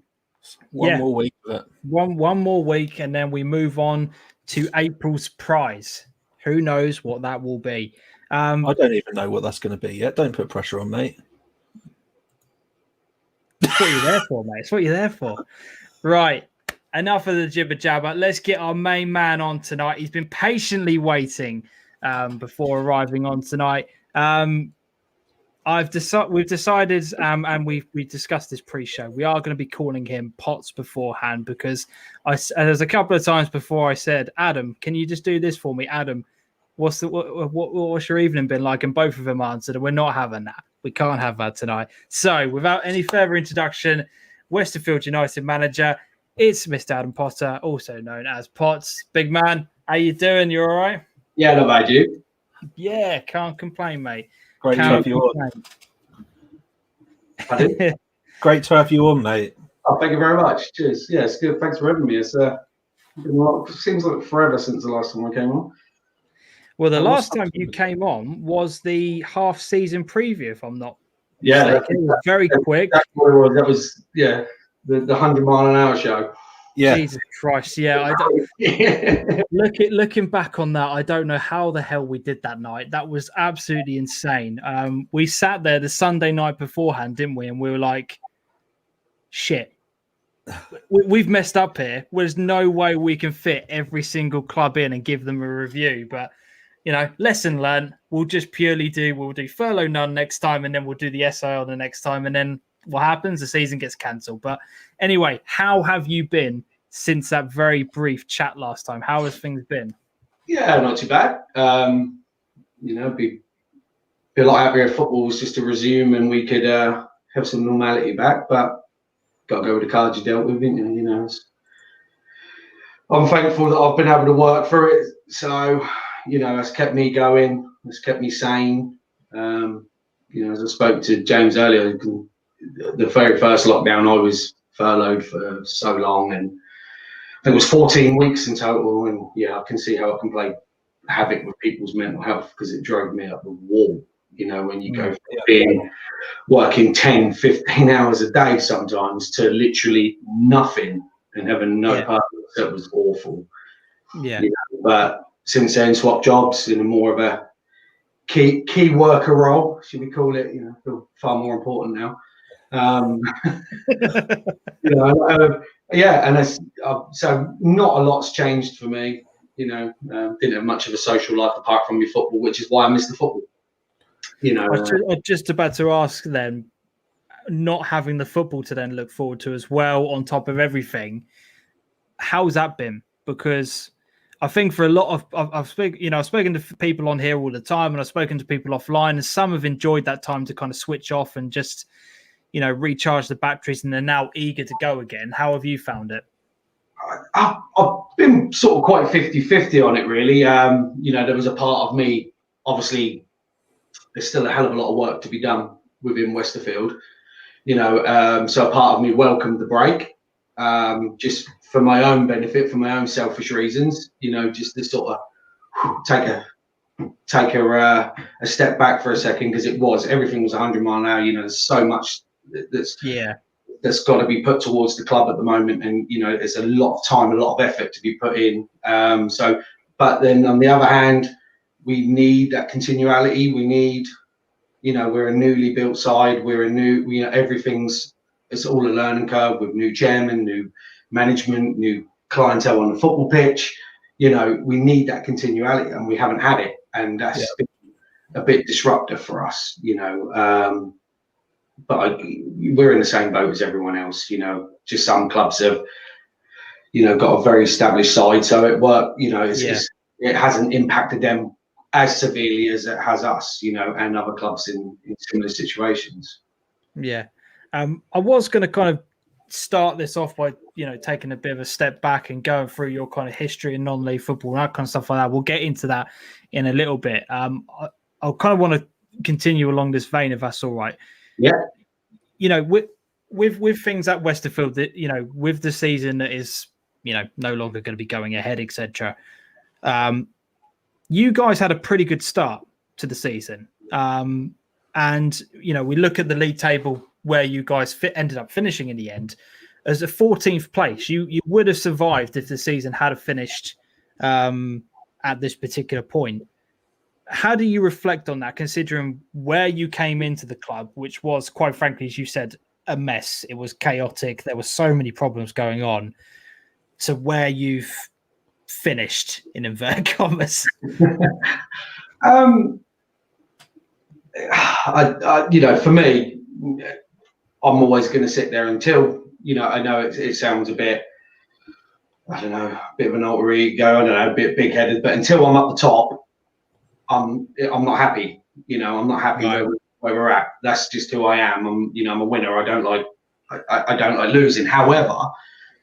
more week of it. One more week, and then we move on to April's prize. Who knows what that will be? I don't even know what that's going to be yet. Don't put pressure on, mate. That's what you're there for, mate. It's what you're there for. Right. Enough of the jibber jabber. Let's get our main man on tonight. He's been patiently waiting before arriving on tonight. We've decided, and we discussed this pre-show. We are going to be calling him Potts beforehand because there's a couple of times before I said, Adam, can you just do this for me, Adam? What's your evening been like? And both of them answered, we're not having that. We can't have that tonight. So, without any further introduction, Westerfield United manager, it's Mr. Adam Potter, also known as Potts. Big man, how you doing? You all right? Yeah, not bad, you? Yeah, can't complain, mate. Great to have you on. Pardon? Great to have you on, mate. Oh, thank you very much. Cheers. Yeah, it's good. Thanks for having me. It's seems like forever since the last time I came on. Well, the last time you came on was the half-season preview, if I'm not mistaken. It was very quick. That was the 100-mile-an-hour show. Yeah. Jesus Christ, yeah. Looking back on that, I don't know how the hell we did that night. That was absolutely insane. We sat there the Sunday night beforehand, didn't we? And we were like, shit. We've messed up here. There's no way we can fit every single club in and give them a review. But, lesson learned. We'll do Furlough None next time, and then we'll do the SIL the next time. And then what happens? The season gets cancelled. But anyway, how have you been since that very brief chat last time? How has things been? Yeah, not too bad. Be a lot happier if football was just to resume and we could have some normality back. But got to go with the cards you dealt with, didn't you? I'm thankful that I've been able to work through it. So, it's kept me going. It's kept me sane. As I spoke to James earlier, the very first lockdown, I was furloughed for so long, and I think it was 14 weeks in total. And I can see how it can play havoc with people's mental health because it drove me up the wall. When you go from being working 10, 15 hours a day sometimes to literally nothing and having no purpose, that was awful. Yeah. But since then, swapped jobs in a more of a key worker role, should we call it? Feel far more important now. And so not a lot's changed for me. Didn't have much of a social life apart from my football, which is why I miss the football. I was just about to ask then, not having the football to then look forward to as well, on top of everything, how's that been? Because I think for a lot of I've spoken to people on here all the time, and I've spoken to people offline, and some have enjoyed that time to kind of switch off and just recharge the batteries, and they're now eager to go again. How have you found it? I've been sort of quite 50-50 on it, really. There was a part of me, obviously, there's still a hell of a lot of work to be done within Westerfield. So a part of me welcomed the break, just for my own benefit, for my own selfish reasons, just to sort of take a step back for a second, because everything was 100 mile an hour. There's so much that's got to be put towards the club at the moment, and there's a lot of time, a lot of effort to be put in. But then on the other hand, we need that continuality. We need, we're a newly built side. It's all a learning curve with new chairman, new management, new clientele on the football pitch. We need that continuality, and we haven't had it, and that's been a bit disruptive for us. But we're in the same boat as everyone else. Just some clubs have, got a very established side, so it worked. It hasn't impacted them as severely as it has us, and other clubs in similar situations. Yeah. I was going to kind of start this off by, taking a bit of a step back and going through your kind of history in non-league football and that kind of stuff like that. We'll get into that in a little bit. I'll kind of want to continue along this vein, if that's all right. Yeah. with things at Westerfield that, you know, with the season that is, you know, no longer going to be going ahead, etc. You guys had a pretty good start to the season, and you know, we look at the league table where you guys ended up finishing in the end as a 14th place. You would have survived if the season had finished at this particular point. How do you reflect on that, considering where you came into the club, which was, quite frankly, as you said, a mess? It was chaotic. There were so many problems going on, to where you've finished, in inverted commas. You know, for me, I'm always going to sit there until, you know, I know it sounds a bit, I don't know, a bit of an alter ego, I don't know, a bit big-headed, but until I'm at the top, I'm not happy. You know, I'm not happy where we're at. That's just who I am. I'm a winner. I don't like losing. However,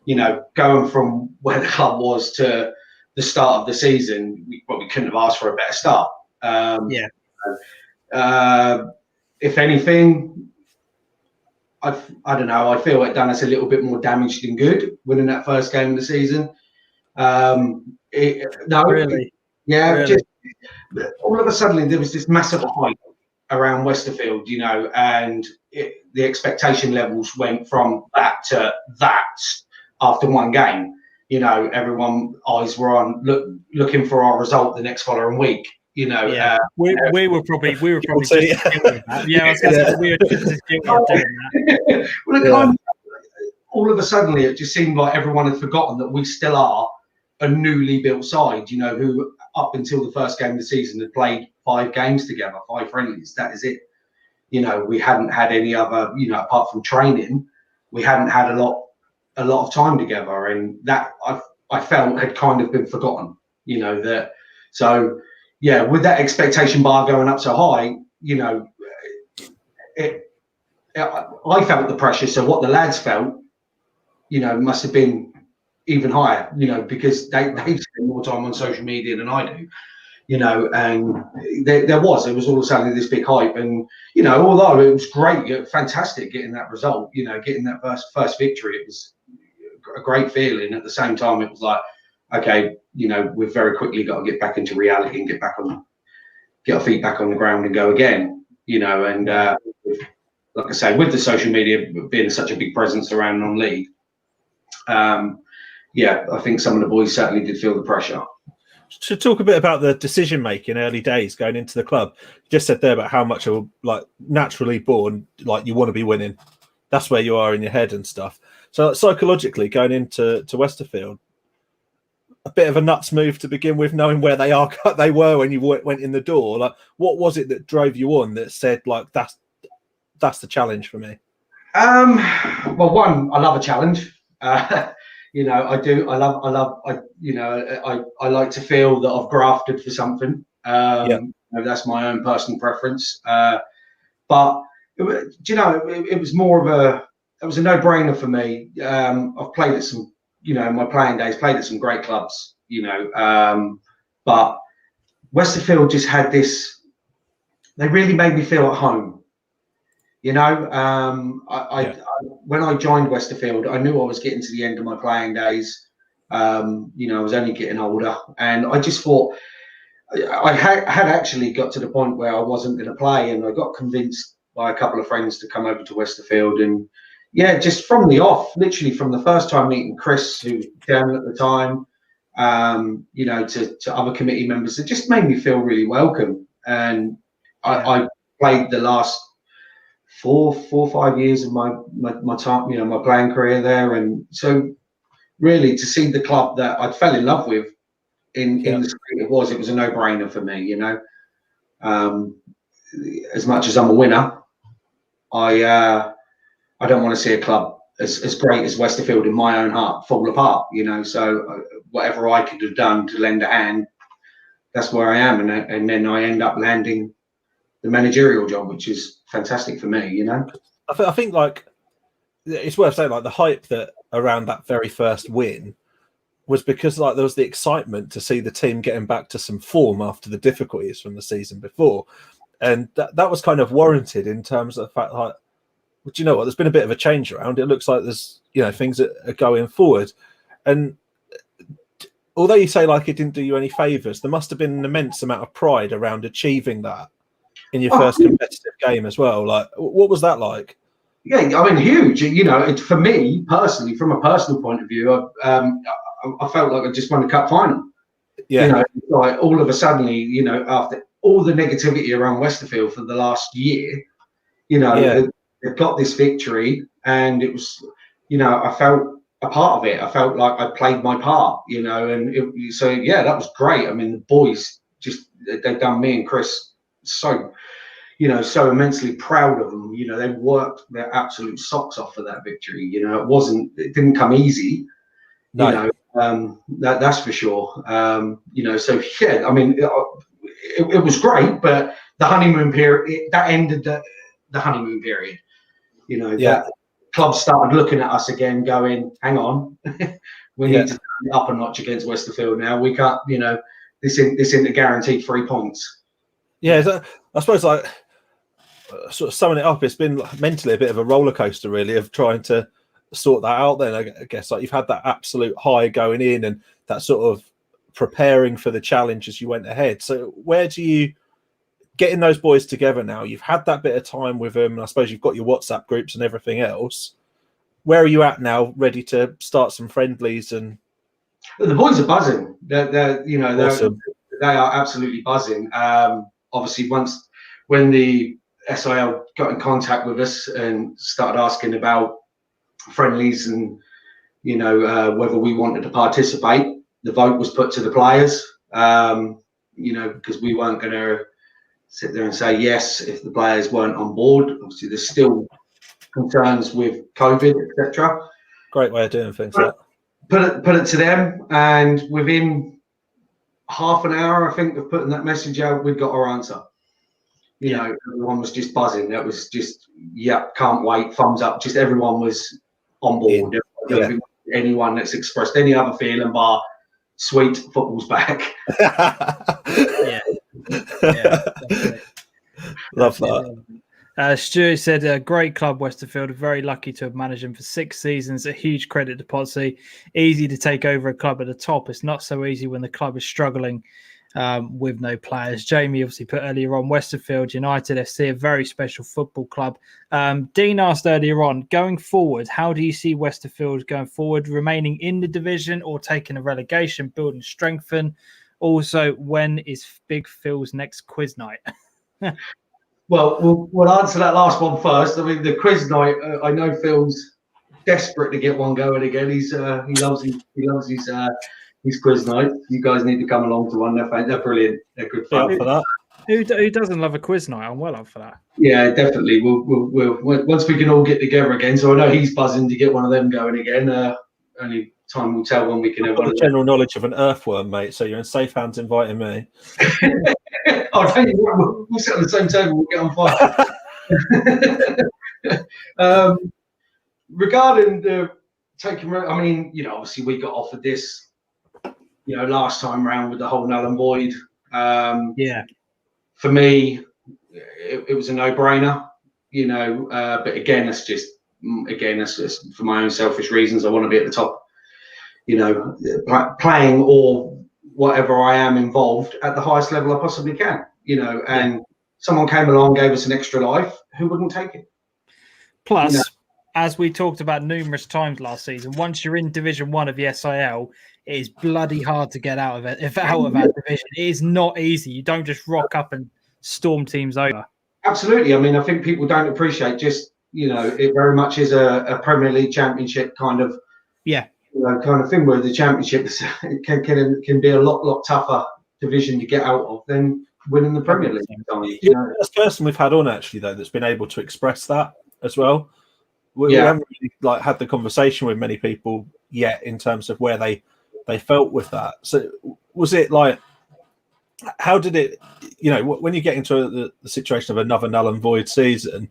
you know, going from where the club was to the start of the season, we probably couldn't have asked for a better start. If anything, I don't know. I feel it done us a little bit more damage than good winning that first game of the season. Really? Just all of a sudden there was this massive hype around Westerfield, you know, and the expectation levels went from that to that after one game. You know, everyone eyes were on looking for our result the next following week. You know, we were probably just as guilty of that. Yeah, I was going to say we were just as guilty of doing that. Well, all of a sudden it just seemed like everyone had forgotten that we still are a newly built side. You know, who up until the first game of the season had played 5 games together, 5 friendlies. That is it. You know, we hadn't had any other, you know, apart from training, we hadn't had a lot of time together, and that I felt had kind of been forgotten. You know, that. So yeah, with that expectation bar going up so high, you know, I felt the pressure. So what the lads felt, you know, must have been even higher, you know, because they spend more time on social media than I do, you know, and there was all of a sudden this big hype, and, you know, although it was great, fantastic getting that result, you know, getting that first victory, it was a great feeling. At the same time, it was like, okay, you know, we've very quickly got to get back into reality and get our feet back on the ground and go again, you know, and like I say, with the social media being such a big presence around non-league, yeah, I think some of the boys certainly did feel the pressure. To talk a bit about the decision making early days going into the club, you just said there about how much of, like, naturally born, like, you want to be winning. That's where you are in your head and stuff. So psychologically going into Westerfield, a bit of a nuts move to begin with, knowing where they were when you went in the door. Like, what was it that drove you on that said, like, that's the challenge for me? Well, one, I love a challenge. You know, I do. You know, I like to feel that I've grafted for something. You know, that's my own personal preference. But do you know, it was more of it was a no-brainer for me. I've played at some, you know, in my playing days, played at some great clubs, you know, but Westerfield just had this. They really made me feel at home. You know, when I joined Westerfield, I knew I was getting to the end of my playing days. You know, I was only getting older, and I just thought I had actually got to the point where I wasn't going to play, and I got convinced by a couple of friends to come over to Westerfield. And yeah, just from the off, literally from the first time meeting Chris, who was chairman at the time, you know, to other committee members, it just made me feel really welcome. And I played the last 4 or 5 years of my time, you know, my playing career there, and so really to see the club that I fell in love with in the street it was a no-brainer for me. You know, as much as I'm a winner, I don't want to see a club as great as Westerfield in my own heart fall apart. You know, so whatever I could have done to lend a hand, that's where I am, and then I end up landing the managerial job, which is fantastic for me, you know. I think like it's worth saying, like, the hype that around that very first win was because, like, there was the excitement to see the team getting back to some form after the difficulties from the season before, and that was kind of warranted in terms of the fact, like, well, do you know what? There's been a bit of a change around. It looks like there's, things that are going forward. And although you say like it didn't do you any favours, there must have been an immense amount of pride around achieving that in your first competitive game as well. Like, what was that like? Yeah, I mean, huge. For me personally, from a personal point of view, I felt like I just won the cup final. Yeah. Like all of a sudden, after all the negativity around Westerfield for the last year, they've got this victory, and it was, I felt a part of it. I felt like I played my part, and that was great. I mean, the boys they've done me and Chris so immensely proud of them. They worked their absolute socks off for that victory. It didn't come easy. No. That's for sure. So yeah, I mean, it was great, but the honeymoon period that ended the honeymoon period. That clubs started looking at us again, going, "Hang on, we need to turn it up a notch against Westerfield now. We can't, this isn't a guaranteed 3 points." Yeah, I suppose like sort of summing it up, it's been mentally a bit of a roller coaster, really, of trying to sort that out. Then I guess like you've had that absolute high going in and that sort of preparing for the challenge as you went ahead. So where do you getting those boys together now? You've had that bit of time with them, and I suppose you've got your WhatsApp groups and everything else. Where are you at now, ready to start some friendlies? And the boys are buzzing. They're awesome. they are absolutely buzzing. Obviously, when the SIL got in contact with us and started asking about friendlies and whether we wanted to participate, the vote was put to the players. Because we weren't going to sit there and say yes if the players weren't on board. Obviously, there's still concerns with COVID, etc. Great way of doing things. Put it to them, and within half an hour, I think, of putting that message out, we got our answer. Everyone was just buzzing. That was just, can't wait, thumbs up. Just everyone was on board. Anyone that's expressed any other feeling bar, sweet, football's back. Love that. Stuart said, great club, Westerfield. Very lucky to have managed them for 6 seasons. A huge credit to Potsy. Easy to take over a club at the top. It's not so easy when the club is struggling with no players. Jamie obviously put earlier on, Westerfield United FC, a very special football club. Dean asked earlier on, going forward, how do you see Westerfield going forward, remaining in the division or taking a relegation, building strengthen? Also, when is Big Phil's next quiz night? Well, we'll answer that last one first. I mean, the quiz night. I know Phil's desperate to get one going again. He loves his quiz night. You guys need to come along to one. They're brilliant. They're good fun. For that. Who doesn't love a quiz night? I'm well up for that. Yeah, definitely. We'll once we can all get together again. So I know he's buzzing to get one of them going again. Only time will tell when we can have one. General knowledge of an earthworm, mate. So you're in safe hands inviting me. I'll tell you what, we'll sit on the same table. We'll get on fire. Regarding the taking, I mean, obviously we got offered this, last time round with the whole null and void. For me, it was a no-brainer. But again, that's just for my own selfish reasons. I want to be at the top, playing or whatever I am involved at the highest level I possibly can, and someone came along, gave us an extra life, who wouldn't take it? Plus, as we talked about numerous times last season, once you're in Division 1 of the SIL, it is bloody hard to get out of it. Out of that division, it is not easy. You don't just rock up and storm teams over. Absolutely. I mean, I think people don't appreciate just, it very much is a Premier League Championship kind of kind of thing, where the Championship can be a lot tougher division to get out of than winning the Premier League. That's the person we've had on actually though that's been able to express that as well. We haven't really had the conversation with many people yet in terms of where they felt with that. So was it like, how did it, when you get into the situation of another null and void season,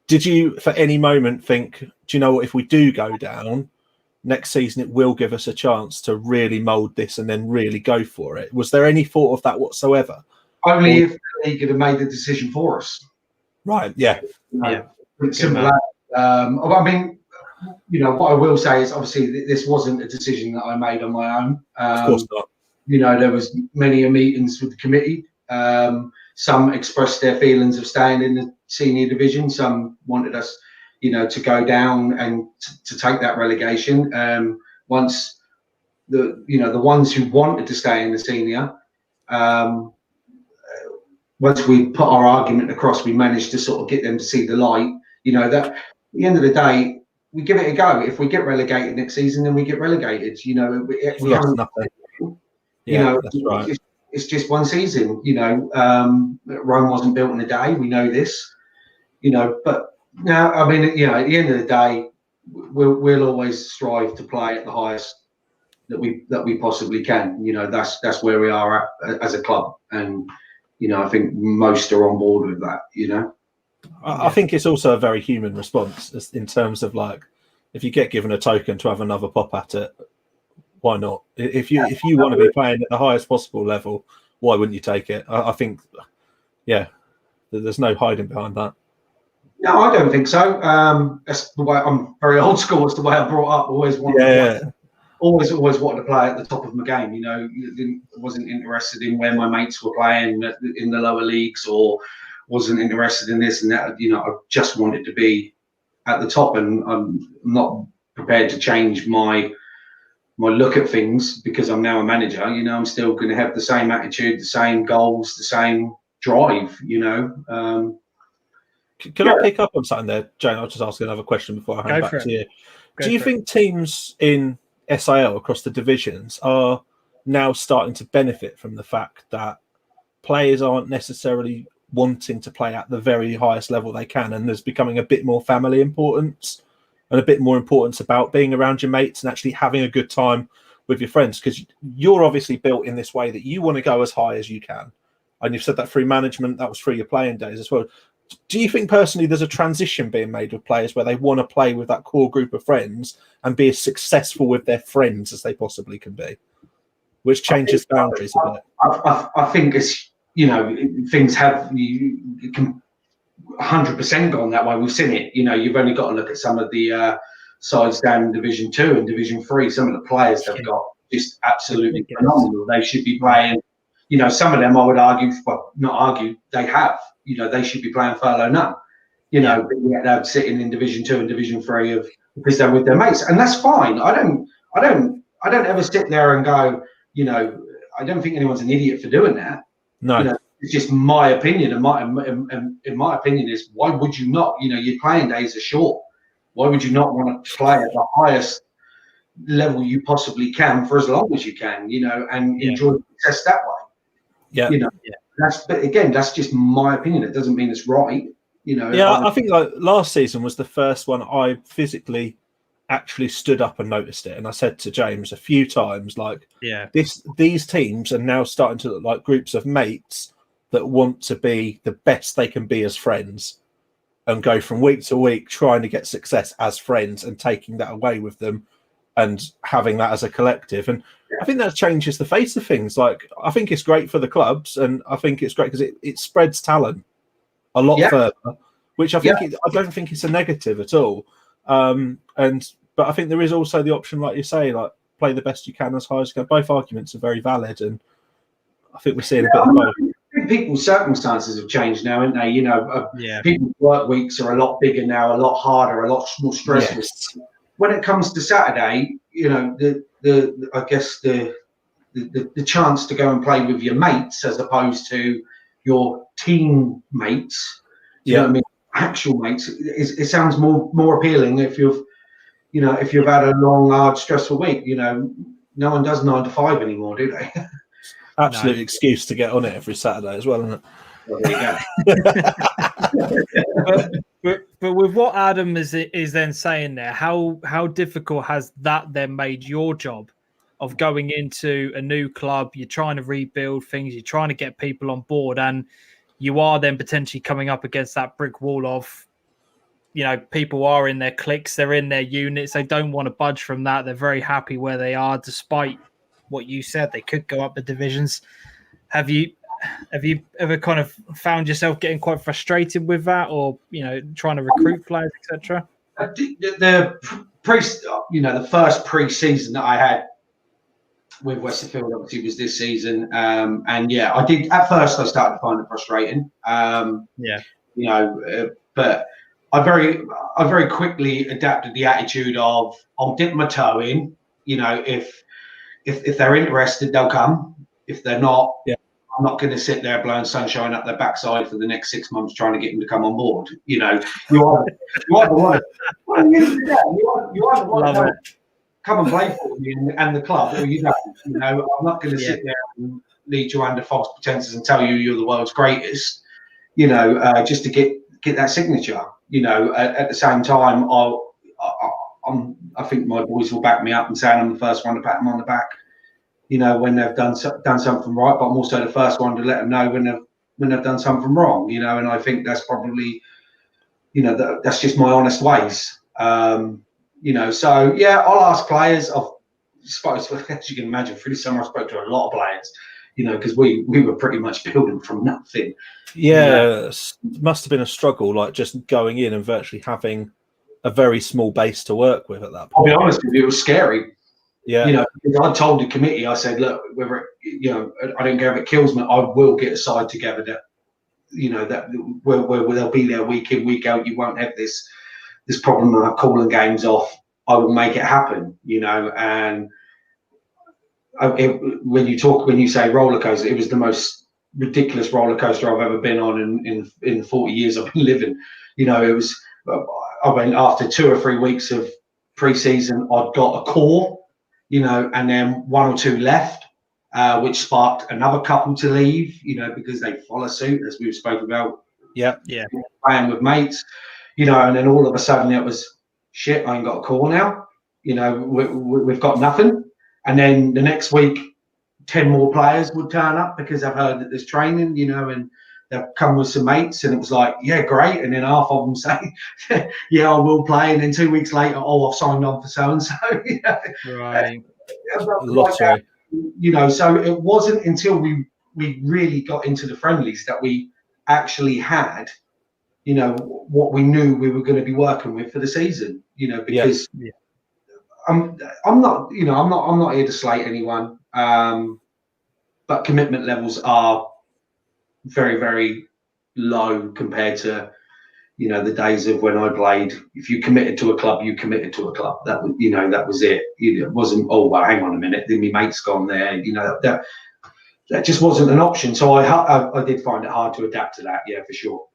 did you for any moment think, do you know what, if we do go down next season, it will give us a chance to really mould this and then really go for it? Was there any thought of that whatsoever? Only if he could have made the decision for us. Right, yeah. Simple as. I mean, what I will say is obviously this wasn't a decision that I made on my own. Of course not. There was many meetings with the committee. Some expressed their feelings of staying in the senior division. Some wanted us, to go down and to take that relegation. Once the ones who wanted to stay in the senior, once we put our argument across, we managed to sort of get them to see the light. That at the end of the day, we give it a go. If we get relegated next season, then we get relegated. We lost nothing. That's right. It's just one season. Rome wasn't built in a day. We know this. But now, I mean, at the end of the day, we'll always strive to play at the highest that we possibly can. That's where we are at as a club, and I think most are on board with that. I think it's also a very human response in terms of like, if you get given a token to have another pop at it, why not? If you want to be playing at the highest possible level, why wouldn't you take it? I think, there's no hiding behind that. No, I don't think so. That's the way I'm very old school. It's the way I brought up. Always wanted to play at the top of my game. Wasn't interested in where my mates were playing in the lower leagues, or wasn't interested in this and that. I just wanted to be at the top, and I'm not prepared to change my look at things because I'm now a manager. I'm still going to have the same attitude, the same goals, the same drive. Can I pick up on something there, Jane? I'll just ask another question before I hand back to you. Do you think teams in SIL across the divisions are now starting to benefit from the fact that players aren't necessarily wanting to play at the very highest level they can, and there's becoming a bit more family importance and a bit more importance about being around your mates and actually having a good time with your friends? Because you're obviously built in this way that you want to go as high as you can, and you've said that through management, that was through your playing days as well. Do you think personally there's a transition being made with players where they want to play with that core group of friends and be as successful with their friends as they possibly can be, which changes boundaries a bit? I think it's, things have 100% gone that way. We've seen it. You've only got to look at some of the sides down in Division 2 and Division 3. Some of the players have got just absolutely phenomenal. They should be playing, some of them I would argue, well, not argue, they have. They should be playing furlough none. But yet they're sitting in Division 2 and Division 3 because they're with their mates, and that's fine. I don't ever sit there and go, I don't think anyone's an idiot for doing that. No, it's just my opinion, and my opinion is, why would you not? Your playing days are short. Why would you not want to play at the highest level you possibly can for as long as you can? And enjoy success that way. But again, that's just my opinion. It doesn't mean it's right. I think like last season was the first one I physically actually stood up and noticed it, and I said to James a few times, like, these teams are now starting to look like groups of mates that want to be the best they can be as friends, and go from week to week trying to get success as friends and taking that away with them and having that as a collective. And I think that changes the face of things. Like, I think it's great for the clubs, and I think it's great because it spreads talent a lot further, which I think I don't think it's a negative at all. But I think there is also the option, like you say, like, play the best you can as high as you can. Both arguments are very valid, and I think we're seeing a bit of both. People's circumstances have changed now, haven't they? People's work weeks are a lot bigger now, a lot harder, a lot more stressful. Yes. When it comes to Saturday, I guess the chance to go and play with your mates as opposed to your team mates, you know what I mean, actual mates, it sounds more appealing if you've had a long, hard, stressful week. No one does 9 to 5 anymore, do they? Absolute excuse to get on it every Saturday as well, isn't it? Well, there you go. But with what Adam is then saying there, how difficult has that then made your job of going into a new club? You're trying to rebuild things, you're trying to get people on board, and you are then potentially coming up against that brick wall of, people are in their cliques, they're in their units, they don't want to budge from that. They're very happy where they are, despite what you said, they could go up the divisions. Have you Have you ever kind of found yourself getting quite frustrated with that, or trying to recruit players, etc.? The first pre-season that I had with Westerfield obviously was this season, and yeah, I did at first. I started to find it frustrating. But I very quickly adapted the attitude of I'll dip my toe in. If they're interested, they'll come. If they're not, I'm not going to sit there blowing sunshine up their backside for the next 6 months trying to get them to come on board. You either want to come and play for me and the club, or you don't. I'm not going to sit there and lead you under false pretenses and tell you you're the world's greatest. Just to get that signature. At the same time, I think my boys will back me up and saying I'm the first one to pat them on the back. When they've done something right, but I'm also the first one to let them know when they've done something wrong. And I think that's probably, that's just my honest ways. So yeah, I'll ask players. I've spoken, as you can imagine, through the summer I spoke to a lot of players. Because we were pretty much building from nothing. Yeah, it must have been a struggle, like just going in and virtually having a very small base to work with at that point. I'll be honest with you, it was scary. Yeah. I told the committee, I said, look, whether I don't care if it kills me, I will get a side together that, that where they'll be there week in, week out. You won't have this problem of calling games off. I will make it happen, and when you say roller coaster, it was the most ridiculous roller coaster I've ever been on in 40 years I've been living. It was, after 2 or 3 weeks of pre-season, I'd got a core, and then 1 or 2 left, which sparked another couple to leave, because they follow suit, as we've spoken about. Yeah. Playing with mates, and then all of a sudden it was, shit, I ain't got a core now. We've got nothing. And then the next week, 10 more players would turn up because I've heard that there's training, and they've come with some mates, and it was like, yeah, great. And then half of them say, yeah, I will play. And then 2 weeks later, I've signed on for so-and-so. Right. Lottery. So it wasn't until we really got into the friendlies that we actually had, what we knew we were going to be working with for the season, because I'm not here to slate anyone, but commitment levels are very, very low compared to, the days of when I played. If you committed to a club, you committed to a club. That was, that was it. It wasn't, oh, well, hang on a minute, then my mate's gone there. That just wasn't an option. So I did find it hard to adapt to that. Yeah, for sure.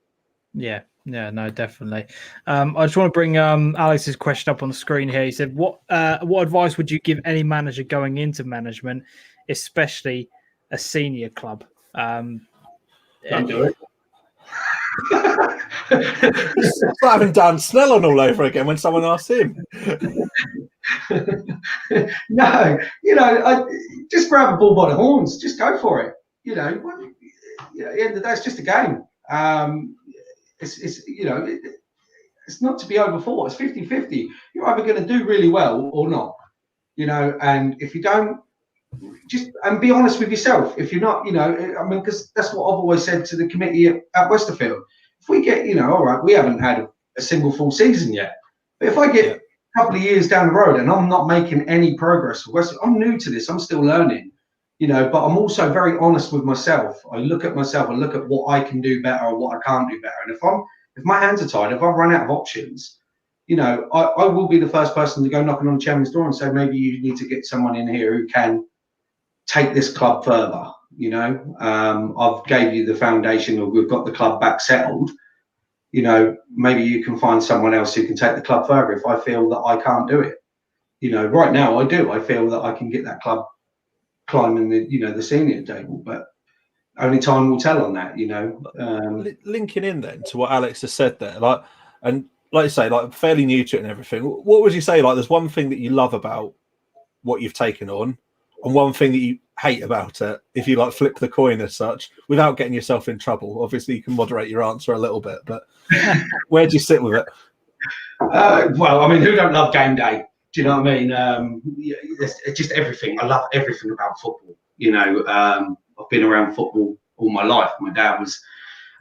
Yeah, no, definitely. I just want to bring Alex's question up on the screen here. He said, what advice would you give any manager going into management, especially a senior club? Don't do it. It's like having Dan Snell on all over again when someone asks him. No, just grab a bull by the horns. Just go for it. At the end of the day, it's just a game. It's not to be overthought. It's 50-50. You're either going to do really well or not. And if you don't, and be honest with yourself. If you're not, because that's what I've always said to the committee at Westerfield. If we get, all right, we haven't had a single full season yet, but if I get a couple of years down the road and I'm not making any progress, I'm new to this. I'm still learning, but I'm also very honest with myself. I look at myself and look at what I can do better or what I can't do better. And if my hands are tied, if I've run out of options, I will be the first person to go knocking on the chairman's door and say, maybe you need to get someone in here who can take this club further. I've gave you the foundation, or we've got the club back settled. Maybe you can find someone else who can take the club further if I feel that I can't do it. Right now I do. I feel that I can get that club climbing the senior table, but only time will tell on that. Linking in then to what Alex has said there, like you say, like fairly new to it and everything. What would you say? Like, there's one thing that you love about what you've taken on, and one thing that you hate about it, if you like flip the coin as such, without getting yourself in trouble. Obviously, you can moderate your answer a little bit, but where do you sit with it? Well, I mean, who don't love game day? Do you know what I mean? It's just everything. I love everything about football. I've been around football all my life. My dad was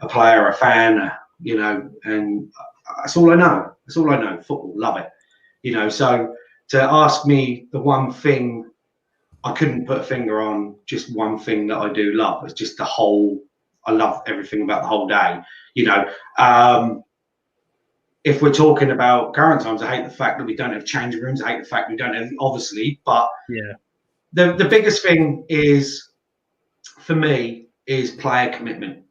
a player, a fan, you know, and that's all I know. That's all I know. Football, love it, you know. So to ask me the one thing, I couldn't put a finger on just one thing that I do love. It's just the whole. I love everything about the whole day, you know. If we're talking about current times, I hate the fact that we don't have changing rooms. I hate the fact we don't have, obviously, but the biggest thing is, for me, is player commitment.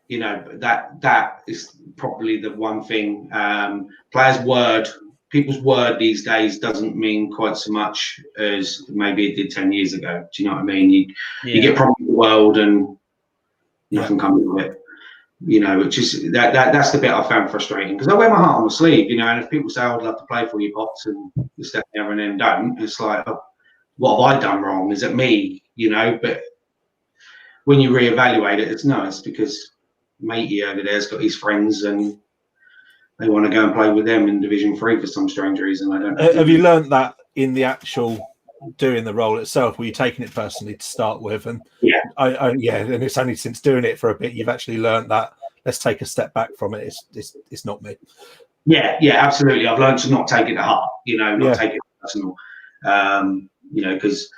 You know, that is probably the one thing. Players' word, people's word these days doesn't mean quite so much as maybe it did 10 years ago. Do you know what I mean? You get promised the world and nothing comes of it. You know, which is that's the bit I found frustrating, because I wear my heart on my sleeve, you know, and if people say, I'd love to play for you, Pops, and this, that, and the other, and then don't, it's like, oh, what have I done wrong? Is it me? You know, but when you reevaluate it, it's because matey over there's got his friends and they want to go and play with them in Division 3 for some strange reason. I don't know. Have you learned that in the actual doing the role itself? Were you taking it personally to start with? And and it's only since doing it for a bit you've actually learned that let's take a step back from it. It's not me. Yeah, absolutely. I've learned to not take it to heart. You know, not take it personal. You know, because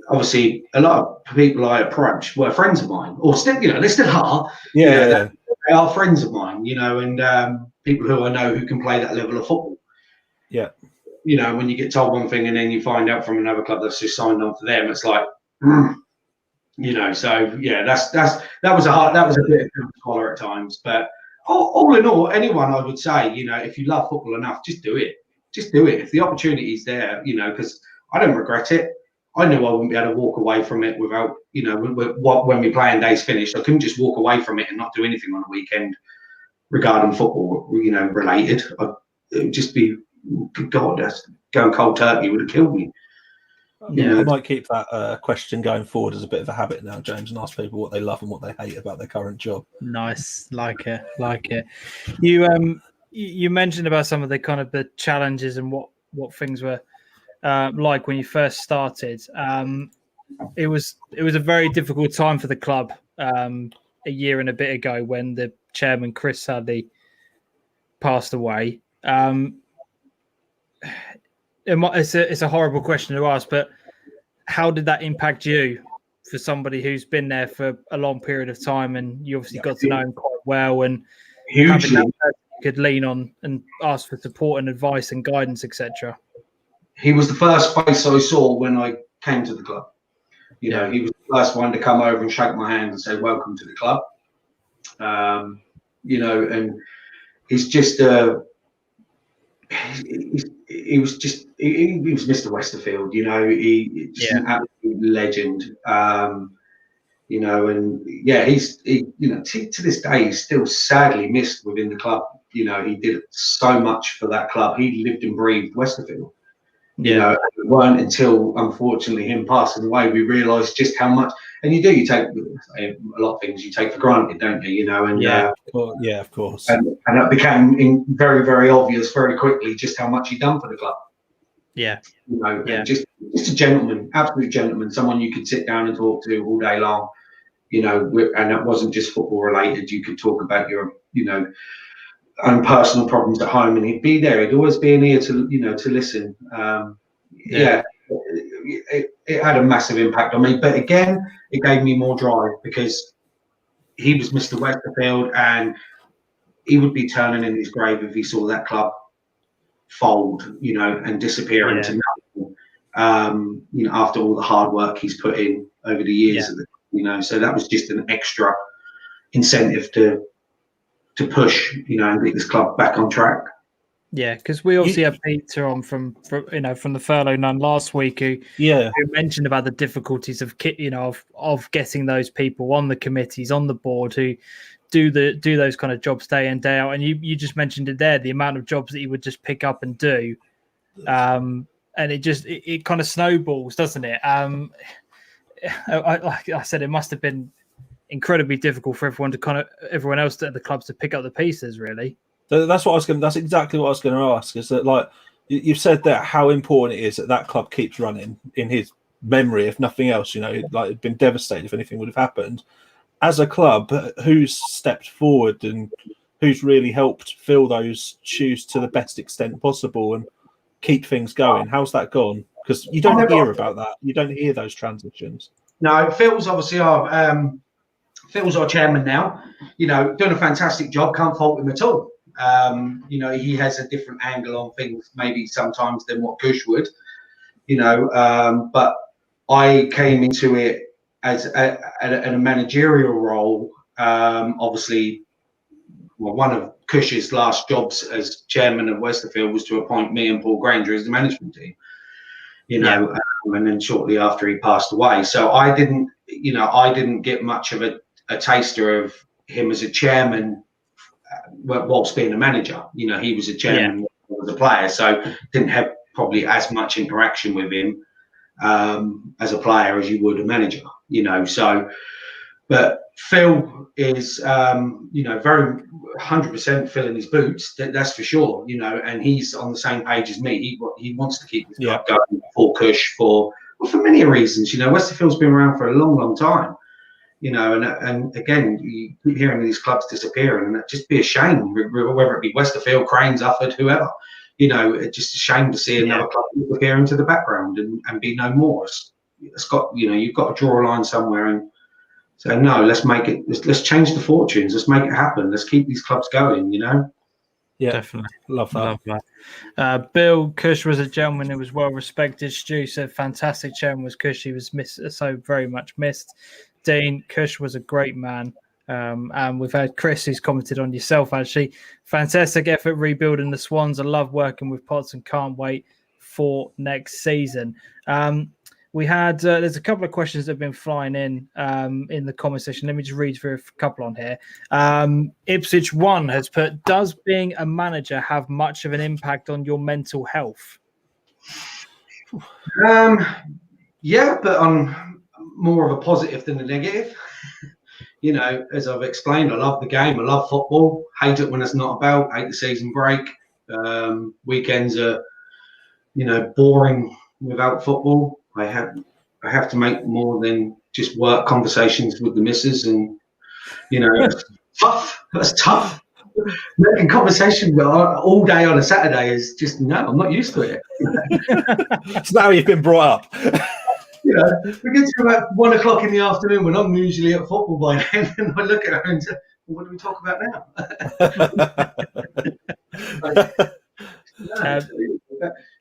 obviously a lot of people I approach were friends of mine, or still, you know, they still are. They are friends of mine. You know, and people who I know who can play that level of football. Yeah. You know, when you get told one thing and then you find out from another club that's just signed on for them, it's like, you know. So yeah, that was a bit of a collar at times. But all in all, anyone I would say, you know, if you love football enough, just do it. Just do it if the opportunity is there. You know, because I don't regret it. I knew I wouldn't be able to walk away from it without, you know, when my playing days finished, I couldn't just walk away from it and not do anything on the weekend regarding football, you know, related. It would just be, God, that's going cold turkey would have killed me. Yeah, I might keep that question going forward as a bit of a habit now, James, and ask people what they love and what they hate about their current job. Nice, like it. You mentioned about some of the kind of the challenges and what things were like when you first started. It was a very difficult time for the club a year and a bit ago when the chairman Chris sadly passed away. It's a horrible question to ask, but how did that impact you, for somebody who's been there for a long period of time, and you obviously got to know him quite well, and having that person you could lean on and ask for support and advice and guidance, etc. He was the first face I saw when I came to the club. You know, he was the first one to come over and shake my hand and say, "Welcome to the club." You know, and he's just he was Mr. Westerfield, you know. He just an absolute legend. You know, and he you know, to this day he's still sadly missed within the club. You know, he did so much for that club. He lived and breathed Westerfield. You know, it weren't until unfortunately him passing away we realised just how much. And you take a lot of things you take for granted, don't you? You know, and of course. And that became very, very obvious very quickly just how much he'd done for the club. Yeah, you know, just a gentleman, absolute gentleman, someone you could sit down and talk to all day long. You know, and it wasn't just football related. You could talk about your, you know, own personal problems at home, and he'd be there. He'd always be in here to, you know, to listen. It had a massive impact on me, but again, it gave me more drive because he was Mr. Westerfield, and he would be turning in his grave if he saw that club fold, you know, and disappear into nothing. You know, after all the hard work he's put in over the years, you know, so that was just an extra incentive to push, you know, and get this club back on track. Yeah, because we obviously had Peter on from you know, from the Furlough None last week who mentioned about the difficulties of, you know, of getting those people on the committees, on the board who do those kind of jobs day in, day out. And you just mentioned it there, the amount of jobs that he would just pick up and do. And it kind of snowballs, doesn't it? Like I said, it must have been incredibly difficult for everyone else at the clubs to pick up the pieces, really. That's exactly what I was going to ask. Is that, like you've said, that how important it is that club keeps running in his memory, if nothing else. Like it'd been devastated if anything would have happened. As a club, who's stepped forward and who's really helped fill those shoes to the best extent possible and keep things going? How's that gone? Because you don't hear about that. You don't hear those transitions. No, Phil's obviously Phil's our chairman now. Doing a fantastic job. Can't fault him at all. He has a different angle on things maybe sometimes than what Kush would. But I came into it as a managerial role. Obviously, one of Kush's last jobs as chairman of Westerfield was to appoint me and Paul Granger as the management team. And then shortly after he passed away. So I didn't get much of a taster of him as a chairman whilst being a manager. He was a chairman as a player, so didn't have probably as much interaction with him as a player as you would a manager. But Phil is, very 100% filling his boots. That's for sure. And he's on the same page as me. He wants to keep this club going for Kush for many reasons. Westerfield's been around for a long, long time. And again, you keep hearing these clubs disappearing, and it'd just be a shame, whether it be Westerfield, Cranes, Ufford, whoever. It's just a shame to see another club disappear into the background and be no more. It's got, you've got to draw a line somewhere and say, no, let's make it. Let's change the fortunes. Let's make it happen. Let's keep these clubs going. Yeah, definitely. Love that. Bill, Kush was a gentleman who was well respected. Stu said, fantastic chairman was Kush. He was so very much missed. Dean, Kush was a great man. And we've had Chris, who's commented on yourself, actually. Fantastic effort rebuilding the Swans. I love working with Potts and can't wait for next season. We had, there's a couple of questions that have been flying in the comment section. Let me just read through a couple on here. Ipswich 1 has put, does being a manager have much of an impact on your mental health? Yeah, but on more of a positive than a negative. As I've explained, I love the game. I love football. Hate it when it's not about. Hate the season break. Weekends are, boring without football. I have to make more than just work conversations with the missus, and it's tough. That's tough. Making conversation all day on a Saturday is just I'm not used to it. It's not how you've been brought up. We get to about 1 o'clock in the afternoon when I'm usually at football by then, and I look at her and say, "What do we talk about now?"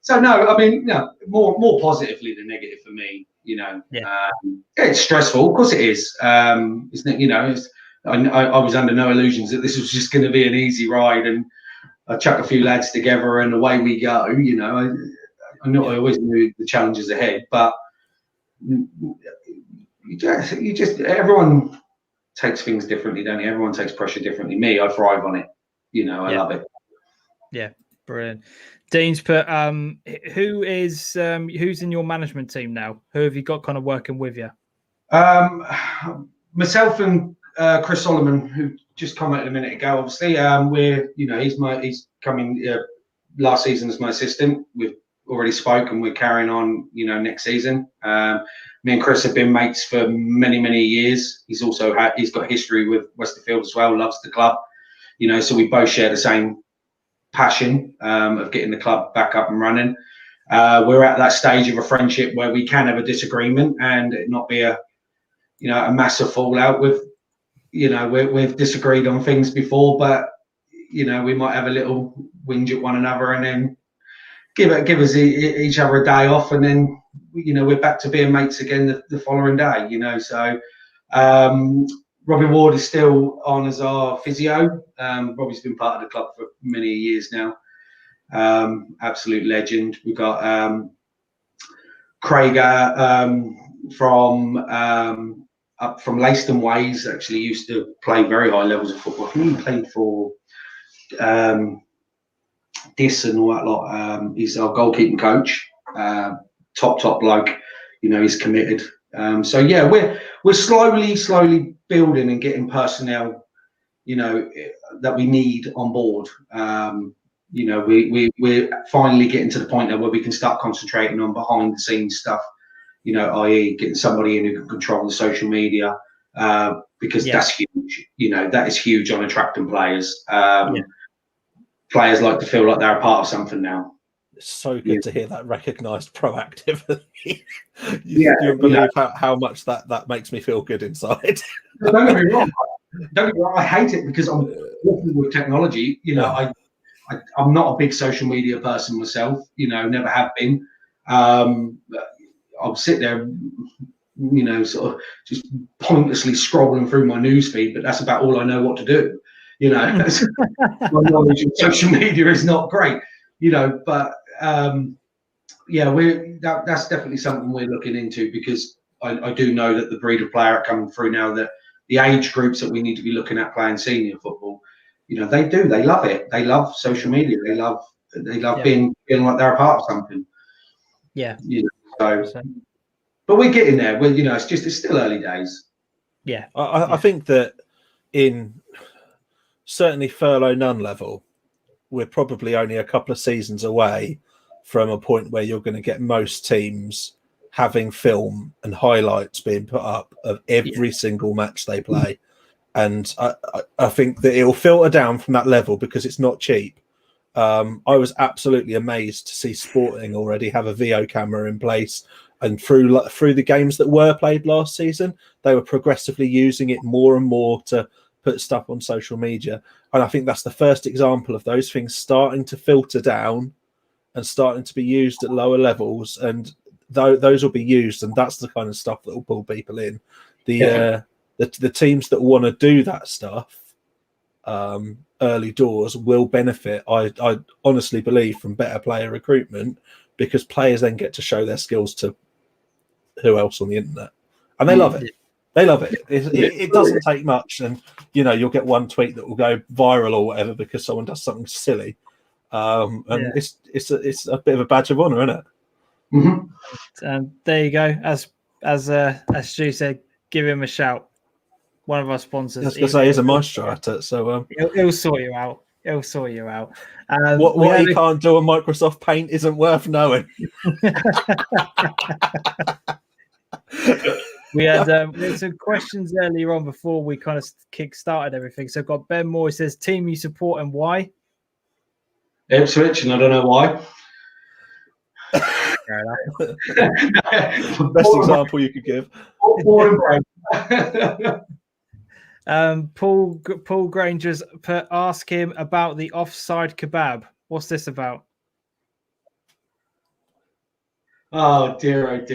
So no, I mean, more positively than negative for me. It's stressful, of course it is. Isn't it? I was under no illusions that this was just going to be an easy ride, and I chuck a few lads together and away we go. I always knew the challenges ahead, but you just everyone takes things differently, don't you? Everyone takes pressure differently. Me, I thrive on it. I love it. Yeah, brilliant. Dean's put, who's in your management team now? Who have you got kind of working with you? Myself and Chris Solomon, who just commented a minute ago. Obviously, he's coming last season as my assistant. We've already spoken. We're carrying on, next season. Me and Chris have been mates for many, many years. He's got history with Westerfield as well. Loves the club, so we both share the same passion of getting the club back up and running. We're at that stage of a friendship where we can have a disagreement and it not be a massive fallout. We've disagreed on things before, but we might have a little whinge at one another and then give us each other a day off, and then we're back to being mates again the following day. So Robbie Ward is still on as our physio. Robbie's been part of the club for many years now. Absolute legend. We've got Craig from up from Leiston Ways. Actually used to play very high levels of football. I think he played for Dis and all that lot. He's our goalkeeping coach. Top bloke. He's committed. So yeah, we're slowly building and getting personnel, that we need on board. We're finally getting to the point now where we can start concentrating on behind the scenes stuff, i.e. getting somebody in who can control the social media, because that's huge. That is huge on attracting players. Players like to feel like they're a part of something now. It's so good to hear that recognised proactively. You don't believe how much that makes me feel good inside. Don't get me wrong. I hate it because I'm working with technology. I'm not a big social media person myself. Never have been. I'll sit there, sort of just pointlessly scrolling through my newsfeed, but that's about all I know what to do. My knowledge of social media is not great. But that's definitely something we're looking into, because I do know that the breed of player coming through now, that the age groups that we need to be looking at playing senior football, they love it. They love social media. They love being like they're a part of something. Yeah. So, but we're getting there. It's still early days. Yeah. I think that in certainly furlough none level, we're probably only a couple of seasons away from a point where you're going to get most teams having film and highlights being put up of every single match they play. And I think that it'll filter down from that level because it's not cheap. I was absolutely amazed to see Sporting already have a VO camera in place, and through the games that were played last season, they were progressively using it more and more to put stuff on social media. And I think that's the first example of those things starting to filter down and starting to be used at lower levels. And those will be used, and that's the kind of stuff that will pull people in. The teams that want to do that stuff early doors will benefit, I honestly believe, from better player recruitment, because players then get to show their skills to who else on the internet, and they love it. They love it. It doesn't take much, and you'll get one tweet that will go viral or whatever because someone does something silly, and it's a bit of a badge of honor, isn't it? Mm-hmm. There you go. As Stu said, give him a shout. One of our sponsors. I was going to say he's a maestro at it, so he'll sort you out. He'll sort you out. What he can't do on Microsoft Paint isn't worth knowing. We had some questions earlier on before we kind of kick-started everything. So I've got Ben Moore. He says, team you support and why? Ipswich, and I don't know why. Best example you could give. Paul Granger's ask him about the offside kebab. What's this about? Oh dear.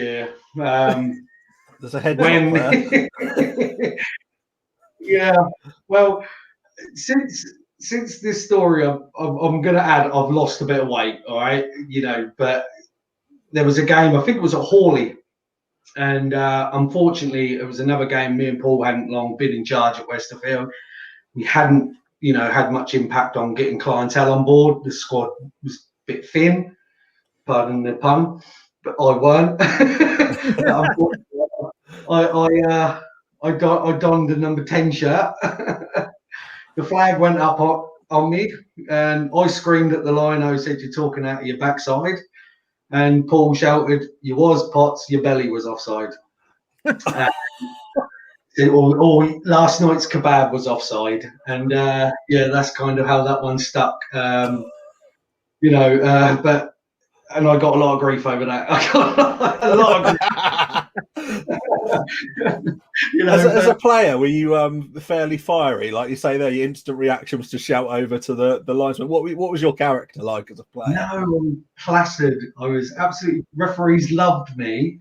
There's a head there. Yeah. Well, since this story, I'm going to add, I've lost a bit of weight. All right, but there was a game. I think it was at Hawley. And unfortunately, it was another game. Me and Paul hadn't long been in charge at Westerfield. We hadn't, had much impact on getting clientele on board. The squad was a bit thin, pardon the pun, but I weren't. I donned the number 10 shirt. The flag went up on me, and I screamed at the lino, said, "You're talking out of your backside." And Paul shouted, "You was Potts, your belly was offside." Or last night's kebab was offside. And that's kind of how that one stuck. And I got a lot of grief over that. I got a lot of grief. As a player, were you fairly fiery? Like you say there, your instant reaction was to shout over to the linesman. What was your character like as a player? No, I'm placid. I was absolutely... Referees loved me.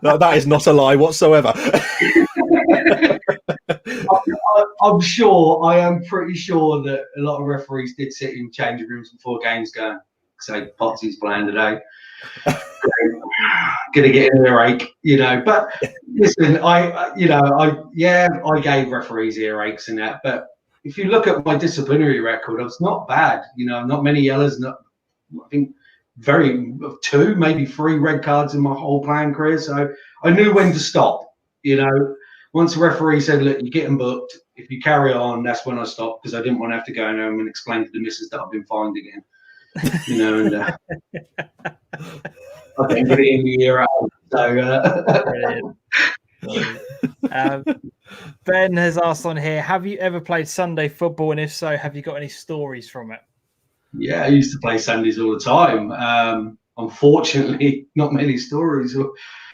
No, that is not a lie whatsoever. I am pretty sure that a lot of referees did sit in changing rooms before games going, say, Potsy's playing today. Gonna get an earache, But listen, I gave referees earaches and that. But if you look at my disciplinary record, I was not bad. Not many yellows. I think 2, maybe 3 red cards in my whole playing career. So I knew when to stop. Once the referee said, "Look, you're getting booked. If you carry on," that's when I stopped, because I didn't want to have to go home and explain to the missus that I've been fined again. you know, and I think it in the year out. So, Ben has asked on here, have you ever played Sunday football? And if so, have you got any stories from it? yeah, I used to play Sundays all the time. Unfortunately, not many stories.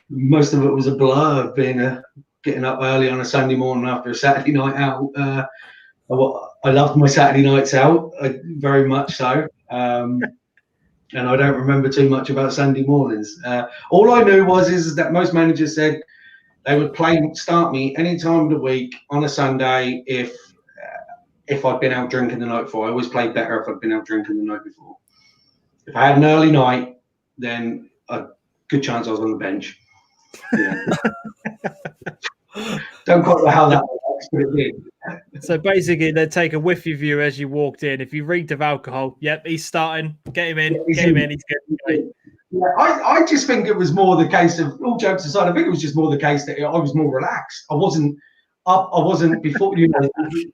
Most of it was a blur, getting up early on a Sunday morning after a Saturday night out. I loved my Saturday nights out, very much so. And I don't remember too much about Sunday mornings. All I knew is that most managers said they would start me any time of the week on a Sunday if I'd been out drinking the night before. I always played better if I'd been out drinking the night before. If I had an early night, then a good chance I was on the bench. Yeah. Don't quite know how that works, but it did. So basically, they'd take a whiff of you as you walked in. If you reeked of alcohol, yep, he's starting. Get him in. He's good. Yeah, I just think it was more the case of, all jokes aside, I think it was just more the case that I was more relaxed. I wasn't up. I wasn't before, the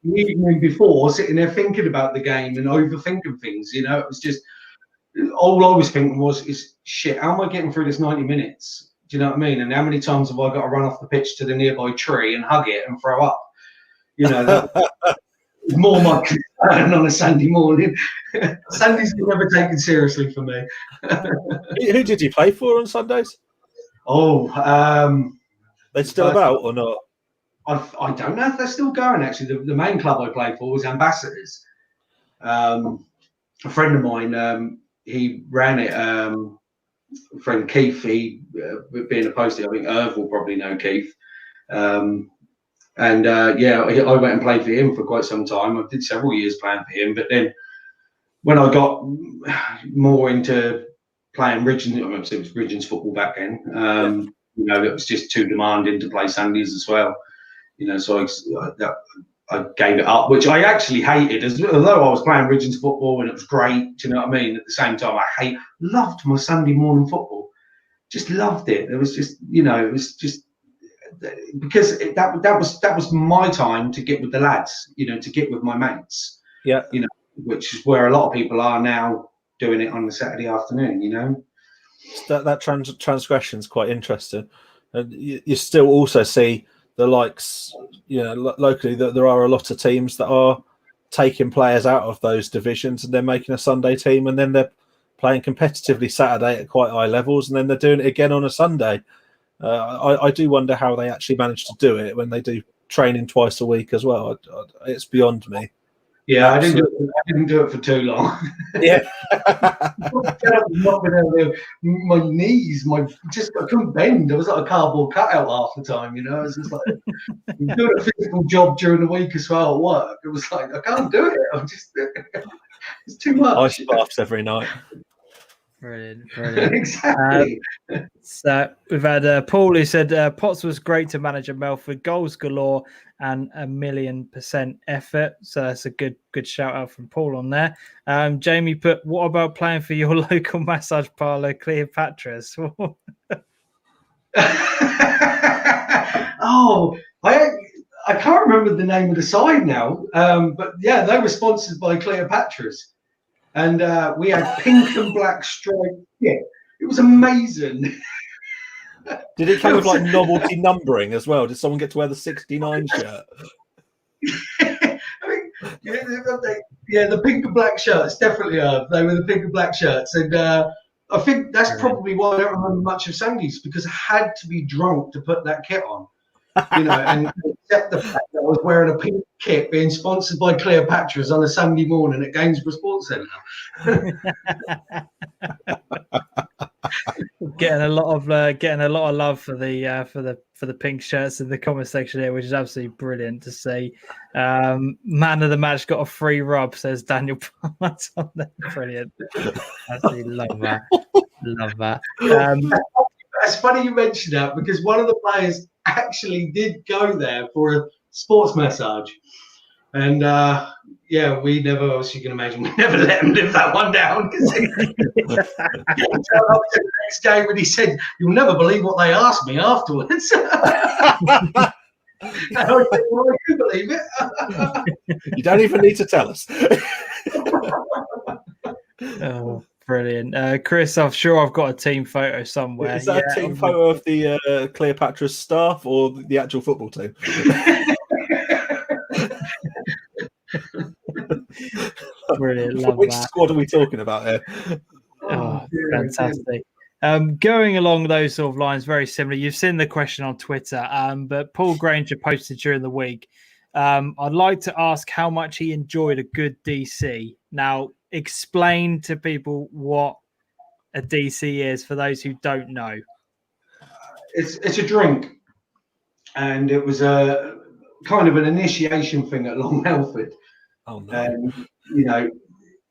evening before, sitting there thinking about the game and overthinking things. It was just, all I was thinking is, shit, how am I getting through this 90 minutes? Do you know what I mean? And how many times have I got to run off the pitch to the nearby tree and hug it and throw up? That more my concern on a Sunday morning. Sundays were never taken seriously for me. Who did you play for on Sundays? They're still about or not? I don't know if they're still going, actually. The main club I played for was Ambassadors. A friend of mine, he ran it. Friend Keith, he being a postie, I think Irv will probably know Keith. I went and played for him for quite some time. I did several years playing for him, but then when I got more into playing Regions, it was Regions football back then. It was just too demanding to play Sundays as well. So I gave it up, which I actually hated. Although I was playing Regions football and it was great, do you know what I mean? At the same time, loved my Sunday morning football. Just loved it. It was just, it was just because that was my time to get with the lads, to get with my mates. Yeah. Which is where a lot of people are now doing it on a Saturday afternoon. That transgression is quite interesting, and you still also see the likes, locally, that there are a lot of teams that are taking players out of those divisions and they're making a Sunday team, and then they're playing competitively Saturday at quite high levels, and then they're doing it again on a Sunday. I do wonder how they actually manage to do it when they do training twice a week as well. It's beyond me. Yeah, I didn't do it for too long. Yeah. My knees, I couldn't bend. I was like a cardboard cutout half the time, It was just like doing a physical job during the week as well at work. It was like I can't do it. It's too much. Ice baths every night. Brilliant. Exactly. So we've had Paul who said Potts was great to manage at Melford, goals galore and 1,000,000% effort. So that's a good shout out from Paul on there. Jamie put, what about playing for your local massage parlour, Cleopatra's? I can't remember the name of the side now, but yeah, they were sponsored by Cleopatra's. And we had pink and black striped kit. It was amazing. Did it come with like novelty numbering as well? Did someone get to wear the 69 shirt? The pink and black shirts definitely are. They were the pink and black shirts, and I think that's probably why I don't remember much of Sundays, because I had to be drunk to put that kit on. And accept the fact that I was wearing a pink kit being sponsored by Cleopatra's on a Sunday morning at Gainsborough Sports Centre. Getting a lot of love for the pink shirts in the comment section here, which is absolutely brilliant to see. Man of the match got a free rub, says Daniel Palmer on there. Brilliant. Absolutely love that. Love that. It's funny you mentioned that, because one of the players actually did go there for a sports massage, and we never, as you can imagine, we never let him live that one down. He turned up to the next game and he said, "You'll never believe what they asked me afterwards." And I said, "Well, I do believe it." You don't even need to tell us. Oh, brilliant. Chris, I'm sure I've got a team photo somewhere. Is that a team photo of the Cleopatra's staff or the actual football team? Brilliant. Love Which that. squad are we talking about here? Oh, fantastic. Going along those sort of lines, very similar. You've seen the question on Twitter, but Paul Granger posted during the week. I'd like to ask how much he enjoyed a good DC. Now, explain to people what a DC is for those who don't know. It's a drink, and it was a kind of an initiation thing at Long Melford. Oh no! You know,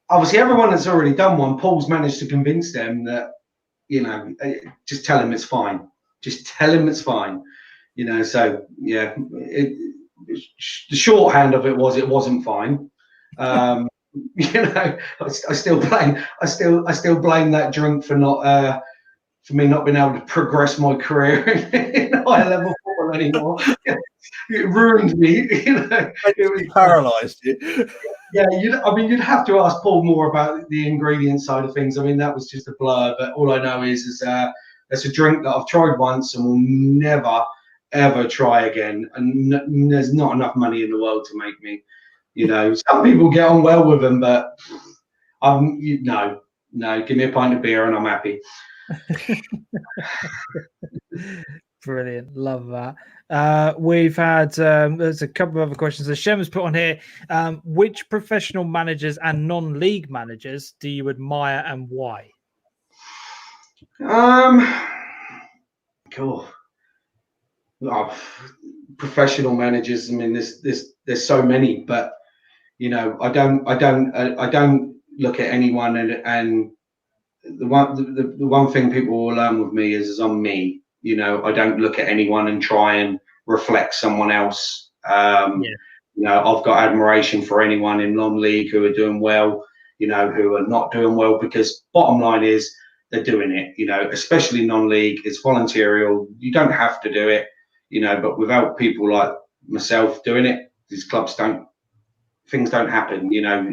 obviously everyone that's already done one, Paul's managed to convince them that, you know, just tell him it's fine. Just tell him it's fine. You know, so yeah, the shorthand of it wasn't fine. You know, I still blame that drink for not for me not being able to progress my career in higher level football anymore. It ruined me. You know, it was paralysed you. Yeah, you'd have to ask Paul more about the ingredient side of things. I mean, that was just a blur. But all I know is it's a drink that I've tried once and will never ever try again. And there's not enough money in the world to make me. You know, some people get on well with them, but no, give me a pint of beer and I'm happy. Brilliant, love that. We've had there's a couple of other questions. So Shem has put on here: which professional managers and non-league managers do you admire and why? Cool. Oh, professional managers. I mean, there's so many, but you know, I don't look at anyone and the one thing people will learn with me is I'm me. You know, I don't look at anyone and try and reflect someone else. You know, I've got admiration for anyone in non-league who are doing well, you know, who are not doing well, because bottom line is they're doing it, you know, especially non-league. It's voluntarial. You don't have to do it, you know, but without people like myself doing it, these clubs things don't happen, you know,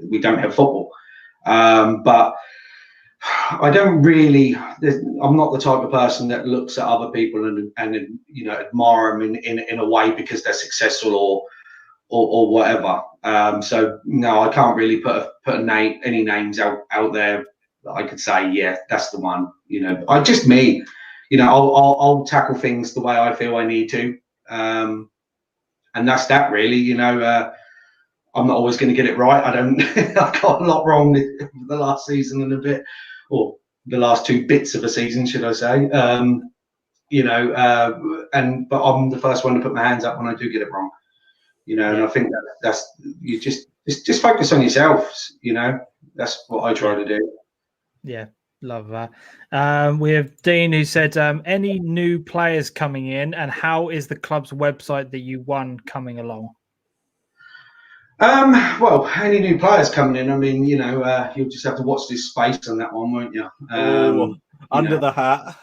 we don't have football. But I don't really, I'm not the type of person that looks at other people and you know, admire them in a way because they're successful or whatever. So no, I can't really put any names out there that I could say, yeah, that's the one. You know, just me. You know, I'll tackle things the way I feel I need to, and that's that really. You know, I'm not always going to get it right. I've got a lot wrong the last season and a bit, or the last 2 bits of a season, should I say? You know, but I'm the first one to put my hands up when I do get it wrong. You know, and I think that's you just focus on yourself. You know, that's what I try to do. Yeah, love that. We have Dean who said, any new players coming in, and how is the club's website that you won coming along? Well, any new players coming in, I mean, you know, you'll just have to watch this space on that one, won't you? Under the hat.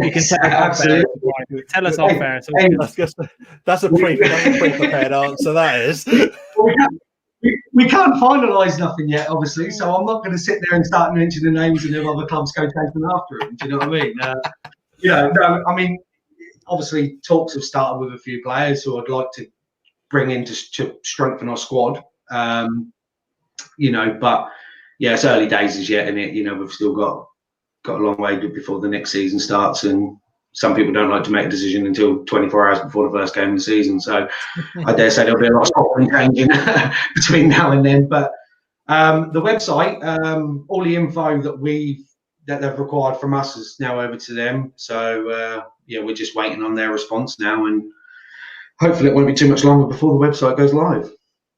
You can tell us tell us off air. That's a pre-prepared answer. That is. We can't finalise nothing yet, obviously. So I'm not going to sit there and start mentioning the names and have other clubs go chasing after him. Do you know what I mean? You know, no, I mean, obviously talks have started with a few players who I'd like to bring in to strengthen our squad. You know, but yeah, it's early days as yet, and you know, we've still got a long way before the next season starts, and some people don't like to make a decision until 24 hours before the first game of the season. So I dare say there'll be a lot of stopping changing between now and then. But the website, all the info that they've required from us is now over to them. So yeah, we're just waiting on their response now, and hopefully it won't be too much longer before the website goes live.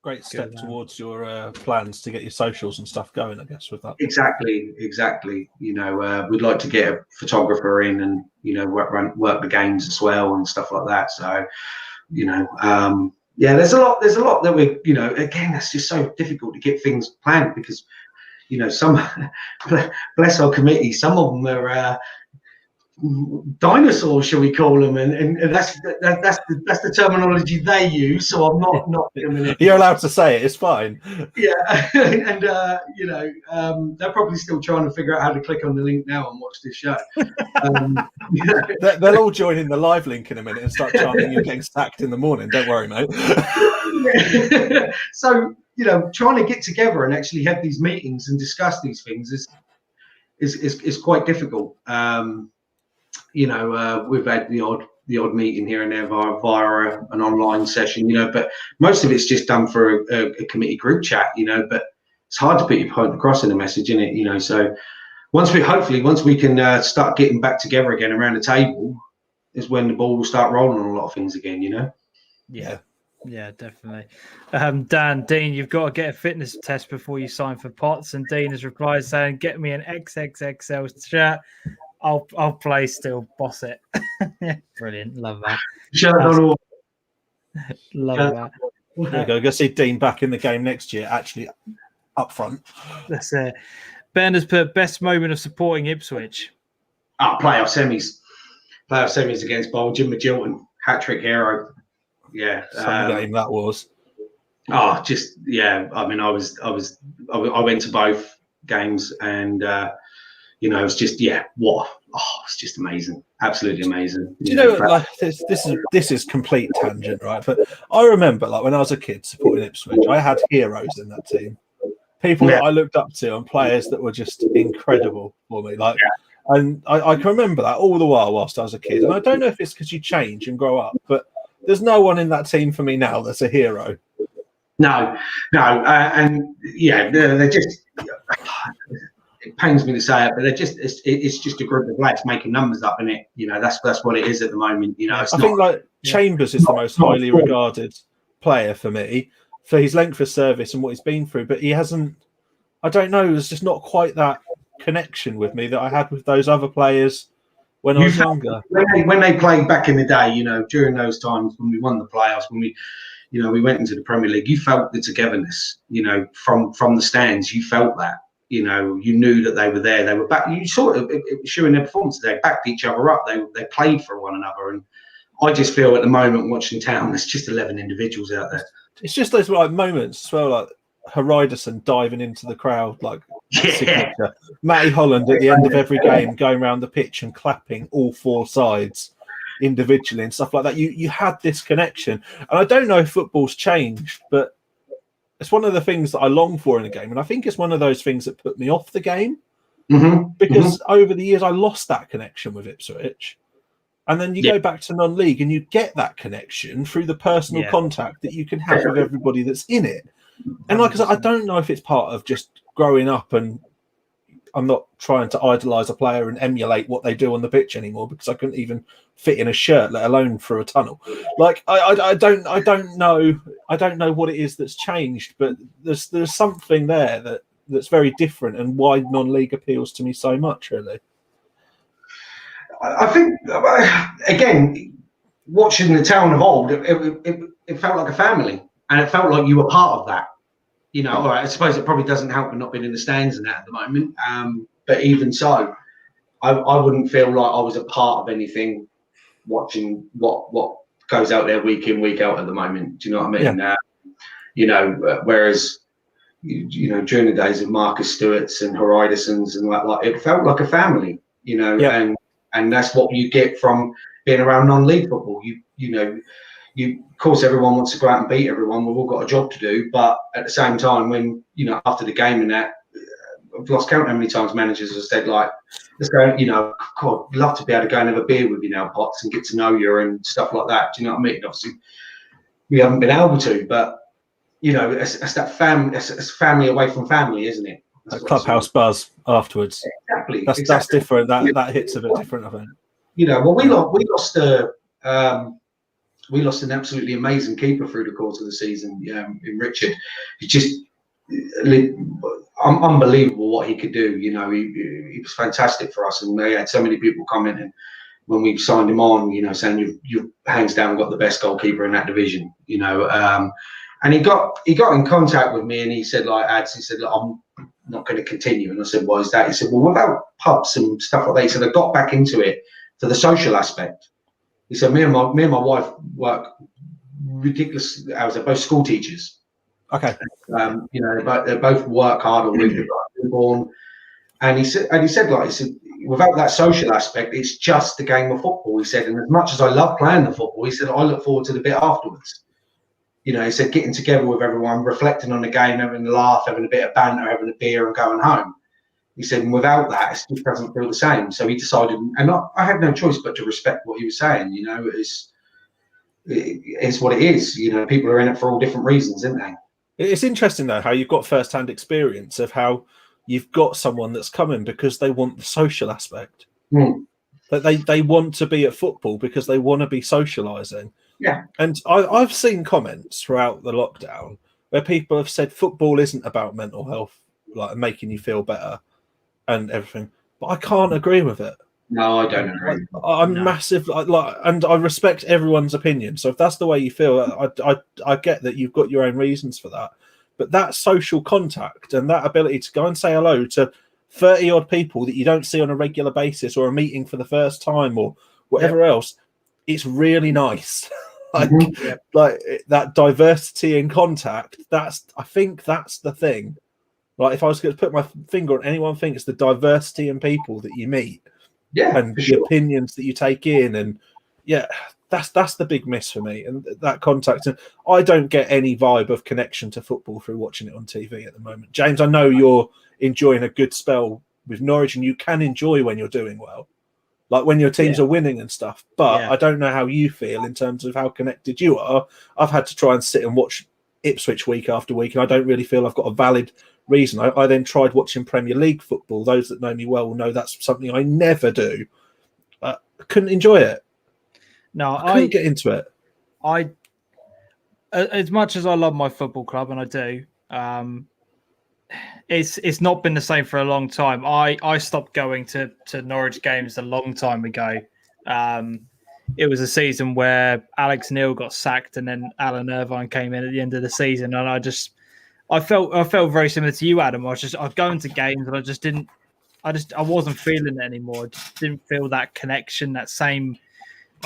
Great step towards your plans to get your socials and stuff going, I guess, with that. Exactly. You know, we'd like to get a photographer in and, you know, work the games as well and stuff like that. So, you know, yeah, there's a lot that we, you know, again, it's just so difficult to get things planned because, you know, bless our committee, some of them are dinosaurs, shall we call them? And that's the terminology they use. So I'm not You're allowed to say it. It's fine. Yeah, and they're probably still trying to figure out how to click on the link now and watch this show. They'll all join in the live link in a minute and start chanting you're getting sacked in the morning. Don't worry, mate. So trying to get together and actually have these meetings and discuss these things is quite difficult. We've had the odd meeting here and there via an online session, but most of it's just done for a committee group chat, but it's hard to put your point across in a message, isn't it? So once we can start getting back together again around the table is when the ball will start rolling on a lot of things again, Yeah, definitely. Dean, you've got to get a fitness test before you sign for Potts. And Dean has replied saying, "Get me an XXXL shirt. I'll play still. Boss it." Brilliant. Love that. Love that. There you go see Dean back in the game next year, actually up front. That's it. Ben has put best moment of supporting Ipswich. Playoff semis against Bolton, Magilton, hat-trick hero. Yeah, some game that was. I mean, I went to both games, and it's just it's just amazing, absolutely amazing. Do you know, like this is complete tangent, right? But I remember, like when I was a kid supporting Ipswich, I had heroes in that team, people that I looked up to, and players that were just incredible for me. Like, and I can remember that all the while whilst I was a kid. And I don't know if it's because you change and grow up, but there's no one in that team for me now that's a hero. No, they're just. It pains me to say it, but it's just a group of lads making numbers up, isn't it? That's what it is at the moment. I think like Chambers is the most highly regarded player for me for his length of service and what he's been through, but he hasn't. I don't know. There's just not quite that connection with me that I had with those other players when I was younger. When they played back in the day, during those times when we won the playoffs, when we went into the Premier League, you felt the togetherness. From the stands, you felt that. You knew that they were there. They were back. You saw it was showing their performance. They backed each other up. They played for one another. And I just feel at the moment watching Town, there's just 11 individuals out there. It's just those moments as well, like Hariderson diving into the crowd, like signature. Matty Holland at the end of every game going around the pitch and clapping all four sides individually and stuff like that. You had this connection. And I don't know if football's changed, but it's one of the things that I long for in a game. And I think it's one of those things that put me off the game because over the years I lost that connection with Ipswich. And then you go back to non-league and you get that connection through the personal contact that you can have with everybody that's in it. And like I said, I don't know if it's part of just growing up, and I'm not trying to idolise a player and emulate what they do on the pitch anymore because I couldn't even fit in a shirt, let alone through a tunnel. Like I don't know what it is that's changed, but there's something there that's very different, and why non-league appeals to me so much, really. I think again, watching the Town of old, it felt like a family, and it felt like you were part of that. All right, I suppose it probably doesn't help with not being in the stands and that at the moment. But even so, I wouldn't feel like I was a part of anything watching what goes out there week in, week out at the moment. Do you know what I mean? Yeah. Whereas, during the days of Marcus Stewart's and Haridersons and like it felt like a family, and that's what you get from being around non-league football. Of course, everyone wants to go out and beat everyone. We've all got a job to do, but at the same time, when after the game and that, I've lost count how many times managers have said like, "Let's go." God, I'd love to be able to go and have a beer with you now, Potts, and get to know you and stuff like that. Do you know what I mean? Obviously, we haven't been able to, but it's that family. It's family away from family, isn't it? That clubhouse buzz afterwards. Exactly. That's different. That hits a bit different, I think. Well, we lost an absolutely amazing keeper through the course of the season, in Richard. It's just unbelievable what he could do. He was fantastic for us, and they had so many people commenting when we signed him on, saying you've hands down got the best goalkeeper in that division. And he got in contact with me, and he said, look, I'm not going to continue. And I said, why is that? He said, well, without pubs and stuff like that, he said, I got back into it for the social aspect. He said, me and my wife work ridiculous hours. They're both school teachers. Okay. You know, they both work hard all week. They've got a newborn. And he said, without that social aspect, it's just a game of football. He said, and as much as I love playing the football, he said, I look forward to the bit afterwards. You know, he said, getting together with everyone, reflecting on the game, having a laugh, having a bit of banter, having a beer, and going home. He said, and without that, it just doesn't feel the same. So he decided, and I had no choice but to respect what he was saying. You know, it's what it is. You know, people are in it for all different reasons, aren't they? It's interesting, though, how you've got first-hand experience of how you've got someone that's coming because they want the social aspect. That they want to be at football because they want to be socialising. Yeah. And I've seen comments throughout the lockdown where people have said football isn't about mental health, like making you feel better and everything. But I can't agree with it. No, I don't agree. I'm massive, and I respect everyone's opinion. So if that's the way you feel, I get that you've got your own reasons for that. But that social contact and that ability to go and say hello to 30 odd people that you don't see on a regular basis, or a meeting for the first time, or whatever else, it's really nice. Like that diversity in contact. I think that's the thing. Like, if I was going to put my finger on any one thing, it's the diversity in people that you meet. Yeah, and the opinions that you take in, and that's the big miss for me, and that contact. And I don't get any vibe of connection to football through watching it on TV at the moment. James, I know you're enjoying a good spell with Norwich, and you can enjoy when you're doing well, like when your teams are winning and stuff. But I don't know how you feel in terms of how connected you are. I've had to try and sit and watch Ipswich week after week, and I don't really feel I've got a valid reason. I then tried watching Premier League football. Those that know me well will know that's something I never do. I couldn't enjoy it. No, I couldn't get into it. I, as much as I love my football club, and I do, it's not been the same for a long time. I stopped going to Norwich games a long time ago. It was a season where Alex Neil got sacked, and then Alan Irvine came in at the end of the season, and I felt very similar to you, Adam. I'd go into games and I wasn't feeling it anymore. I just didn't feel that connection, that same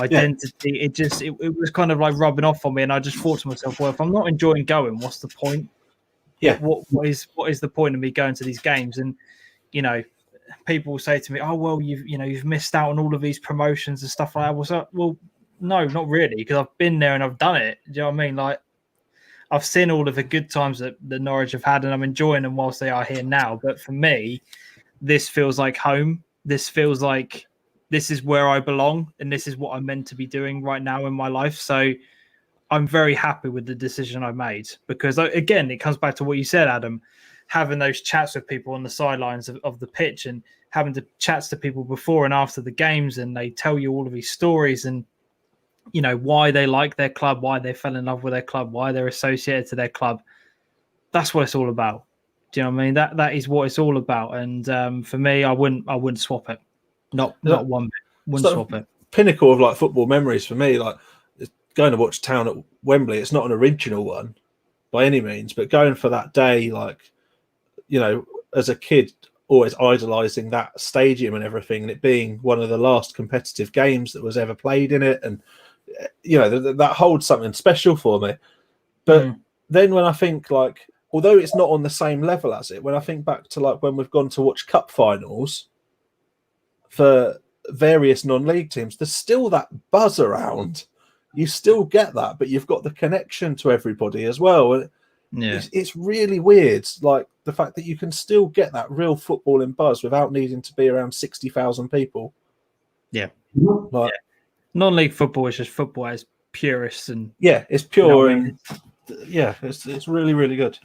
identity. It was kind of like rubbing off on me, and I just thought to myself, well, if I'm not enjoying going, what's the point? Yeah. What is the point of me going to these games? And you know, people will say to me, "Oh, well, you've missed out on all of these promotions and stuff like that." Well, no, not really, because I've been there and I've done it. Do you know what I mean? Like, I've seen all of the good times that the Norwich have had, and I'm enjoying them whilst they are here now. But for me, this feels like home. This feels like this is where I belong, and this is what I'm meant to be doing right now in my life. So I'm very happy with the decision I made, because, again, it comes back to what you said, Adam, having those chats with people on the sidelines of the pitch, and having the chats to people before and after the games, and they tell you all of these stories and, you know, why they like their club, why they fell in love with their club, why they're associated to their club. That's what it's all about. Do you know what I mean? That is what it's all about. And for me, I wouldn't swap it. Not one bit. Wouldn't swap it. Pinnacle of like football memories for me, like going to watch Town at Wembley. It's not an original one by any means, but going for that day, like, you know, as a kid, always idolising that stadium and everything, and it being one of the last competitive games that was ever played in it, and you know, that holds something special for me. But then when I think, like, although it's not on the same level as it, when I think back to like when we've gone to watch cup finals for various non-league teams, there's still that buzz around. You still get that, but you've got the connection to everybody as well. It's really weird, like the fact that you can still get that real footballing buzz without needing to be around 60,000 people. Yeah. Like, non-league football is just football as purist, and it's pure, you know, and it's really, really good.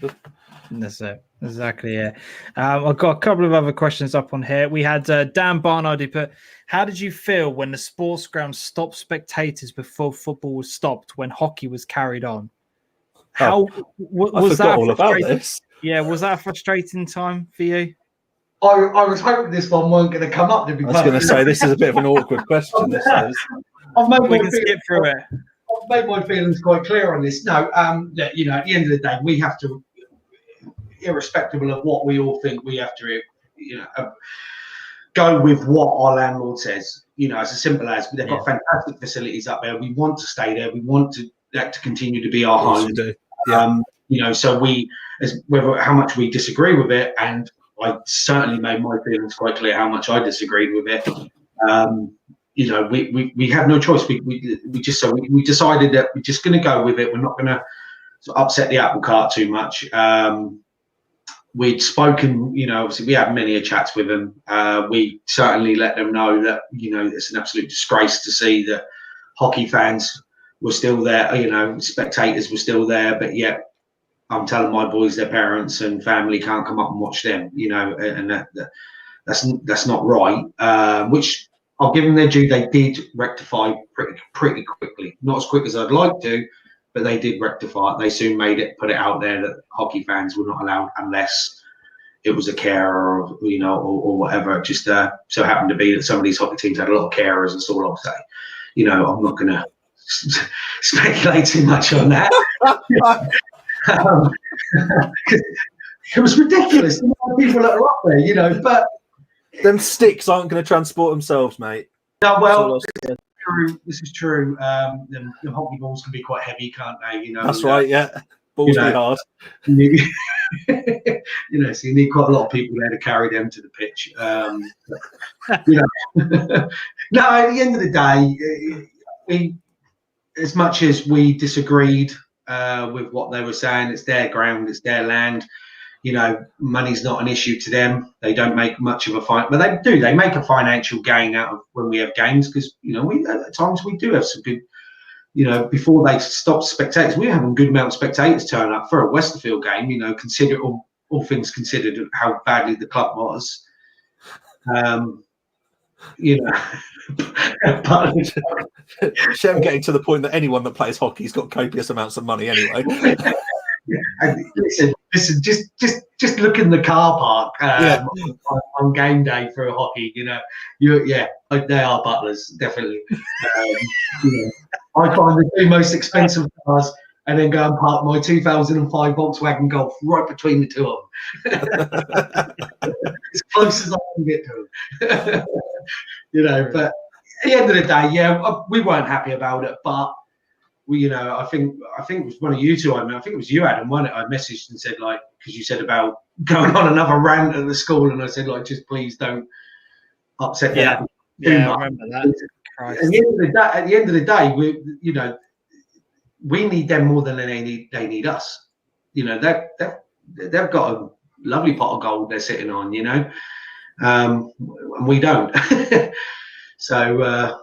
That's it. Exactly, yeah. I've got a couple of other questions up on here. We had Dan Barnard who put, how did you feel when the sports ground stopped spectators before football was stopped when hockey was carried on? How was that all about this? Yeah, was that a frustrating time for you? I was hoping this one weren't going to come up. I was going to say, this is a bit of an awkward question. This is. We can skip through it. I've made my feelings quite clear on this. No, you know, at the end of the day, we have to, irrespective of what we all think, we have to, you know, go with what our landlord says. as simple as they've got fantastic facilities up there. We want to stay there. We want that to continue to be our home. So whether how much we disagree with it, and I certainly made my feelings quite clear how much I disagreed with it. We have no choice. We decided that we're just going to go with it. We're not going to upset the apple cart too much. We'd spoken, obviously we had many chats with them. We certainly let them know that, it's an absolute disgrace to see that hockey fans were still there, spectators were still there, but yet I'm telling my boys, their parents and family can't come up and watch them, and that's not right. Which I'll give them their due. They did rectify pretty quickly, not as quick as I'd like to, but they did rectify it. They soon put it out there that hockey fans were not allowed unless it was a carer or whatever. It just so happened to be that some of these hockey teams had a lot of carers. That's all I'll say. I'm not going to speculate too much on that. It was ridiculous. The amount of people that are up there, but them sticks aren't going to transport themselves, mate. No, well, this is true. The hockey balls can be quite heavy, can't they? That's right. Yeah, balls be hard. So you need quite a lot of people there to carry them to the pitch. No, at the end of the day, as much as we disagreed with what they were saying, it's their ground, it's their land. Money's not an issue to them. They don't make much of a fight, but they do. They make a financial gain out of when we have games because at times we do have some good. Before they stop spectators, we're having a good amount of spectators turn up for a Westerfield game. Consider all things considered, how badly the club was. But Shem getting to the point that anyone that plays hockey's got copious amounts of money anyway. Listen. Just look in the car park on game day for a hockey. They are butlers, definitely. I find the two most expensive cars, and then go and park my 2005 Volkswagen Golf right between the two of them, as close as I can get to them. But at the end of the day, we weren't happy about it, but. I think it was one of you two. I think it was you, Adam. I messaged and said because you said about going on another rant at the school, and I said just please don't upset the apple too much. I remember that. At the end of the day, we need them more than they need us. They've got a lovely pot of gold they're sitting on, and we don't. So.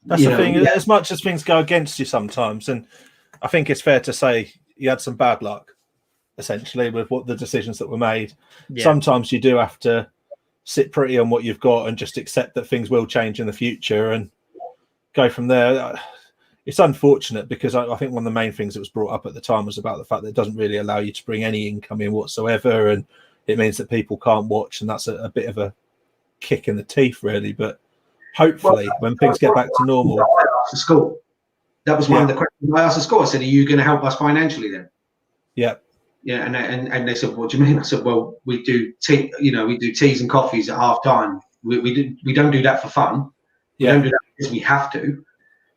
That's the thing. As much as things go against you sometimes, and I think it's fair to say you had some bad luck, essentially, with what the decisions that were made. Yeah. Sometimes you do have to sit pretty on what you've got and just accept that things will change in the future and go from there. It's unfortunate because I think one of the main things that was brought up at the time was about the fact that it doesn't really allow you to bring any income in whatsoever, and it means that people can't watch, and that's a bit of a kick in the teeth, really. But hopefully, when things get back to normal. I asked the school. That was one of the questions I asked the school. I said, "Are you going to help us financially then?" Yeah. Yeah, and they said, "What do you mean?" I said, "Well, we do we do teas and coffees at half time. We don't do that for fun. We don't do that because we have to.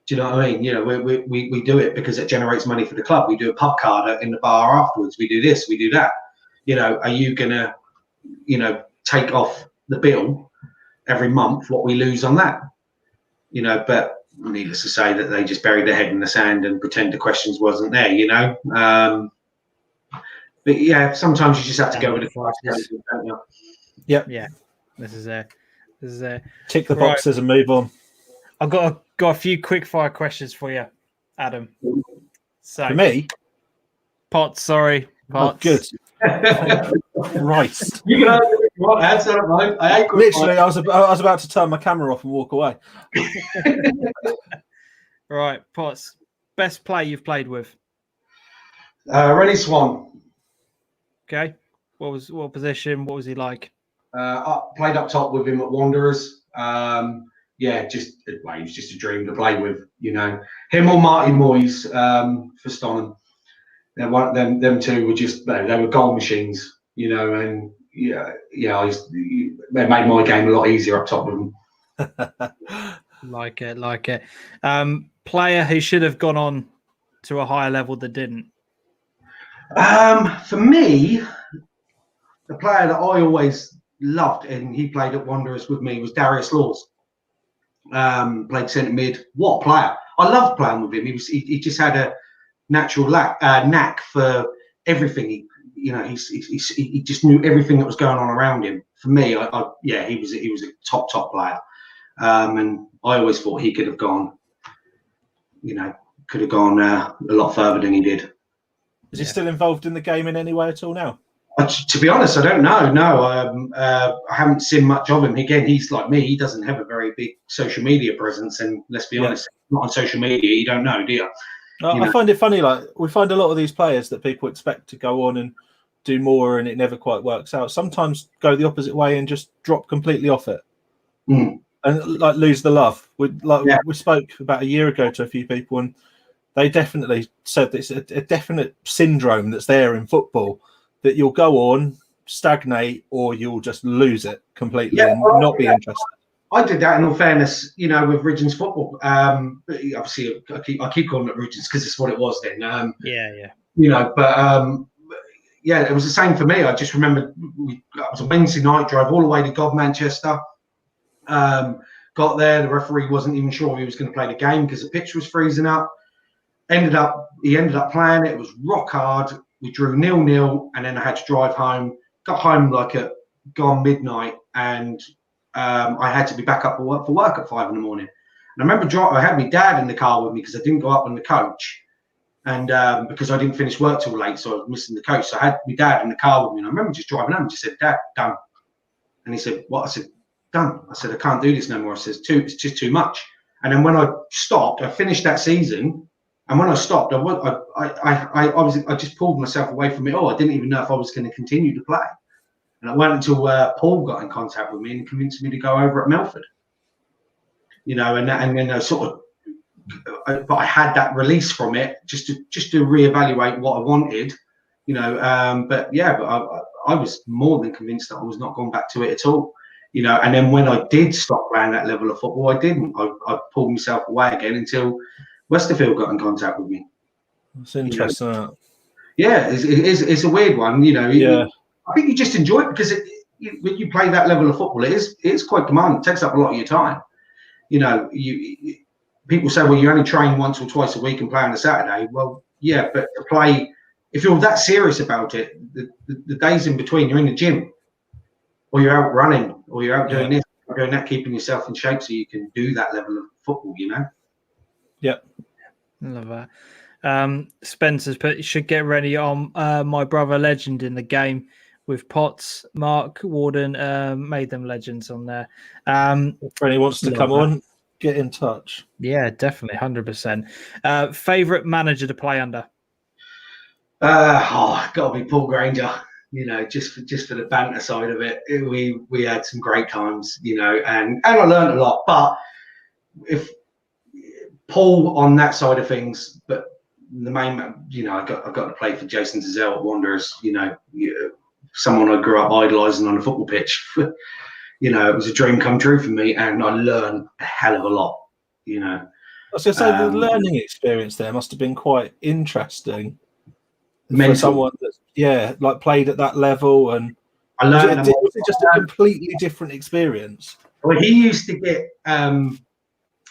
Do you know what I mean? We do it because it generates money for the club. We do a pub card in the bar afterwards. We do this, we do that. Are you gonna take off the bill every month what we lose on that?" But needless to say that they just buried their head in the sand and pretend the questions wasn't there. But yeah, sometimes you just have to go with the process. Yeah. This is tick the boxes and move on. I've got a few quick fire questions for you, Adam. So for me, Potts. Sorry, Potts. Oh, good. Christ. You can answer it, mate. Literally, I was about to turn my camera off and walk away. Right, Potts. Best play you've played with? Rennie Swan. Okay. What position? What was he like? Played up top with him at Wanderers. He was just a dream to play with. Him or Marty Moyes for Stonham. Them two were just they were goal machines. And they made my game a lot easier up top with them. Like it. Player who should have gone on to a higher level that didn't. For me, the player that I always loved, and he played at Wanderers with me, was Darius Laws. Played centre mid. What a player! I loved playing with him. He just had a natural knack for everything. He just knew everything that was going on around him. For me, he was a top player, and I always thought he could have gone a lot further than he did. Is he still involved in the game in any way at all now? To be honest, I don't know. No, I haven't seen much of him. Again, he's like me. He doesn't have a very big social media presence. And let's be honest, not on social media, you don't know, do you? I find it funny. Like, we find a lot of these players that people expect to go on and do more, and it never quite works out. Sometimes go the opposite way and just drop completely off it, and like lose the love. We spoke about a year ago to a few people, and they definitely said that it's a definite syndrome that's there in football, that you'll go on, stagnate, or you'll just lose it completely and not be interested. I did that, in all fairness, with Regions football. Obviously, I keep calling it Regions because it's what it was then. It was the same for me. I just remember it was a Wednesday night drive all the way to Manchester. Got there, the referee wasn't even sure if he was going to play the game because the pitch was freezing up. He ended up playing it. It was rock hard. We drew 0-0, and then I had to drive home. Got home like at gone midnight, and I had to be back up for work at 5 a.m. And I remember I had my dad in the car with me because I didn't go up on the coach, and because I didn't finish work till late, so I was missing the coach. So I had my dad in the car with me, and I remember just driving home and just said, "Dad, done." And he said, "What?" I said, "Done." I said, "I can't do this no more." I said, "It's just too much." And then when I stopped, I finished that season. And when I stopped, I just pulled myself away from it all. I didn't even know if I was going to continue to play. And it wasn't until Paul got in contact with me and convinced me to go over at Melford. And then I but I had that release from it just to reevaluate what I wanted. But I was more than convinced that I was not going back to it at all. And then when I did stop playing that level of football, I didn't. I pulled myself away again until Westerfield got in contact with me. That's interesting. It's a weird one. I think you just enjoy it because when you play that level of football, it's quite demanding. It takes up a lot of your time. People say, well, you only train once or twice a week and play on a Saturday. Well, yeah, but to play, if you're that serious about it, the days in between, you're in the gym, or you're out running, or you're out doing this, or doing that, keeping yourself in shape so you can do that level of football. Yep. Love that. Spencer's put, should get ready on my brother legend in the game with Potts, Mark, Warden, made them legends on there. If anyone wants to come on, get in touch. Yeah, definitely, 100%. Favorite manager to play under? Got to be Paul Granger. Just for the banter side of it, we had some great times. And I learned a lot. But if Paul on that side of things, but the main, I got to play for Jason Zell at Wanderers. Someone I grew up idolising on a football pitch. It was a dream come true for me, and I learned a hell of a lot. I was going to say the learning experience there must have been quite interesting for someone that played at that level. And I learned was it just a completely different experience? Well, he used to get.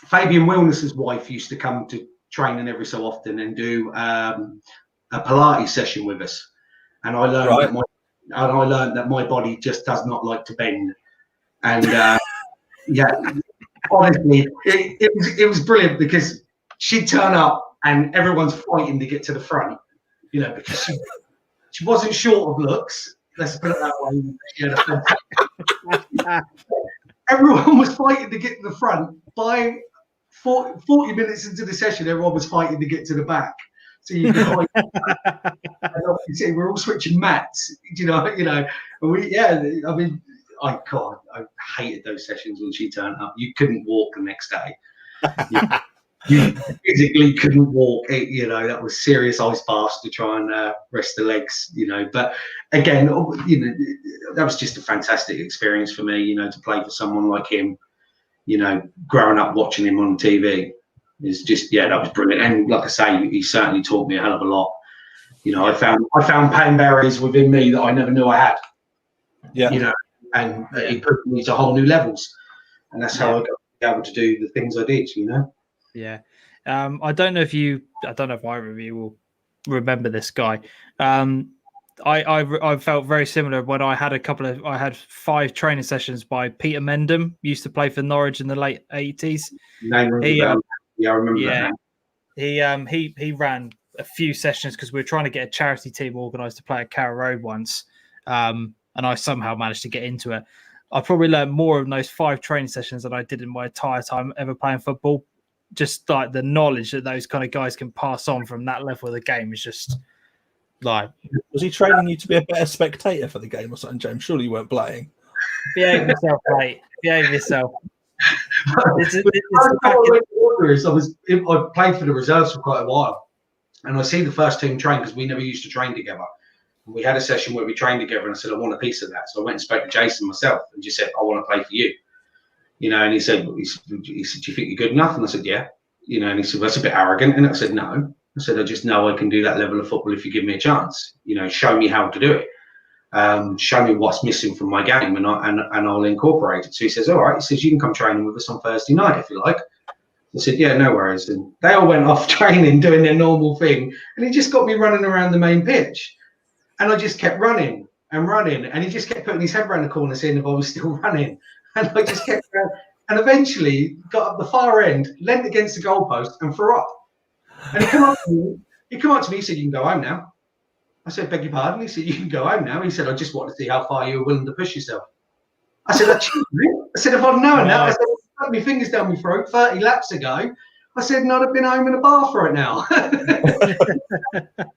Fabian Wilness's wife used to come to training every so often and do a Pilates session with us, and I learned that my body just does not like to bend, and honestly, it was brilliant because she'd turn up and everyone's fighting to get to the front, because she wasn't short of looks. Let's put it that way. Everyone was fighting to get to the front. By 40 minutes into the session, everyone was fighting to get to the back. So you could fight. And we're all switching mats, And I hated those sessions when she turned up. You couldn't walk the next day. You physically couldn't walk. That was serious ice baths to try and rest the legs. But again, that was just a fantastic experience for me. To play for someone like him. growing up watching him on TV is just, that was brilliant. And like I say, he certainly taught me a hell of a lot. I found pain barriers within me that I never knew I had. Yeah. And he put me to whole new levels. And that's how I got to be able to do the things I did, Yeah. I don't know if either of you will remember this guy. I felt very similar when I had 5 training sessions by Peter Mendham, used to play for Norwich in the late 80s. I remember that. He ran a few sessions because we were trying to get a charity team organised to play at Carrow Road once, and I somehow managed to get into it. I probably learned more in those 5 training sessions than I did in my entire time ever playing football. Just like the knowledge that those kind of guys can pass on from that level of the game is just like. Was he training you to be a better spectator for the game or something, James? Surely you weren't playing. Behave yourself, mate. Behave yourself. I played for the reserves for quite a while, and I see the first team train because we never used to train together. And we had a session where we trained together, and I said, I want a piece of that. So I went and spoke to Jason myself and just said, I want to play for you. And he said, do you think you're good enough? And I said, yeah. And he said, well, that's a bit arrogant. And I said, no. I said, I just know I can do that level of football if you give me a chance. Show me how to do it. Show me what's missing from my game, and I'll incorporate it. So he says, all right. He says, you can come training with us on Thursday night if you like. I said, yeah, no worries. And they all went off training, doing their normal thing. And he just got me running around the main pitch. And I just kept running. And he just kept putting his head around the corner, seeing if I was still running. And I just kept going. And eventually got up the far end, leant against the goalpost, and threw up. And he came up to me, he said, you can go home now. I said, beg your pardon? He said, you can go home now. He said, I just wanted to see how far you were willing to push yourself. I said, I said, if I'd known that, I said, I put my fingers down my throat 30 laps ago. I said, and I'd have been home in a bath right now.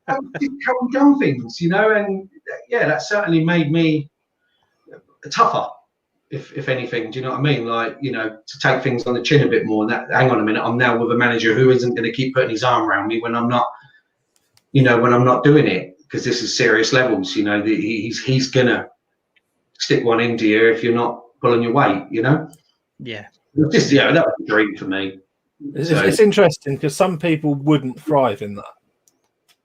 How we done things, and that certainly made me tougher, if anything. Do you know what I mean? Like, to take things on the chin a bit more. And that, hang on a minute, I'm now with a manager who isn't going to keep putting his arm around me when I'm not, when I'm not doing it, because this is serious levels. He's gonna stick one into you if you're not pulling your weight. Yeah. Just that was a dream for me. It's interesting because some people wouldn't thrive in that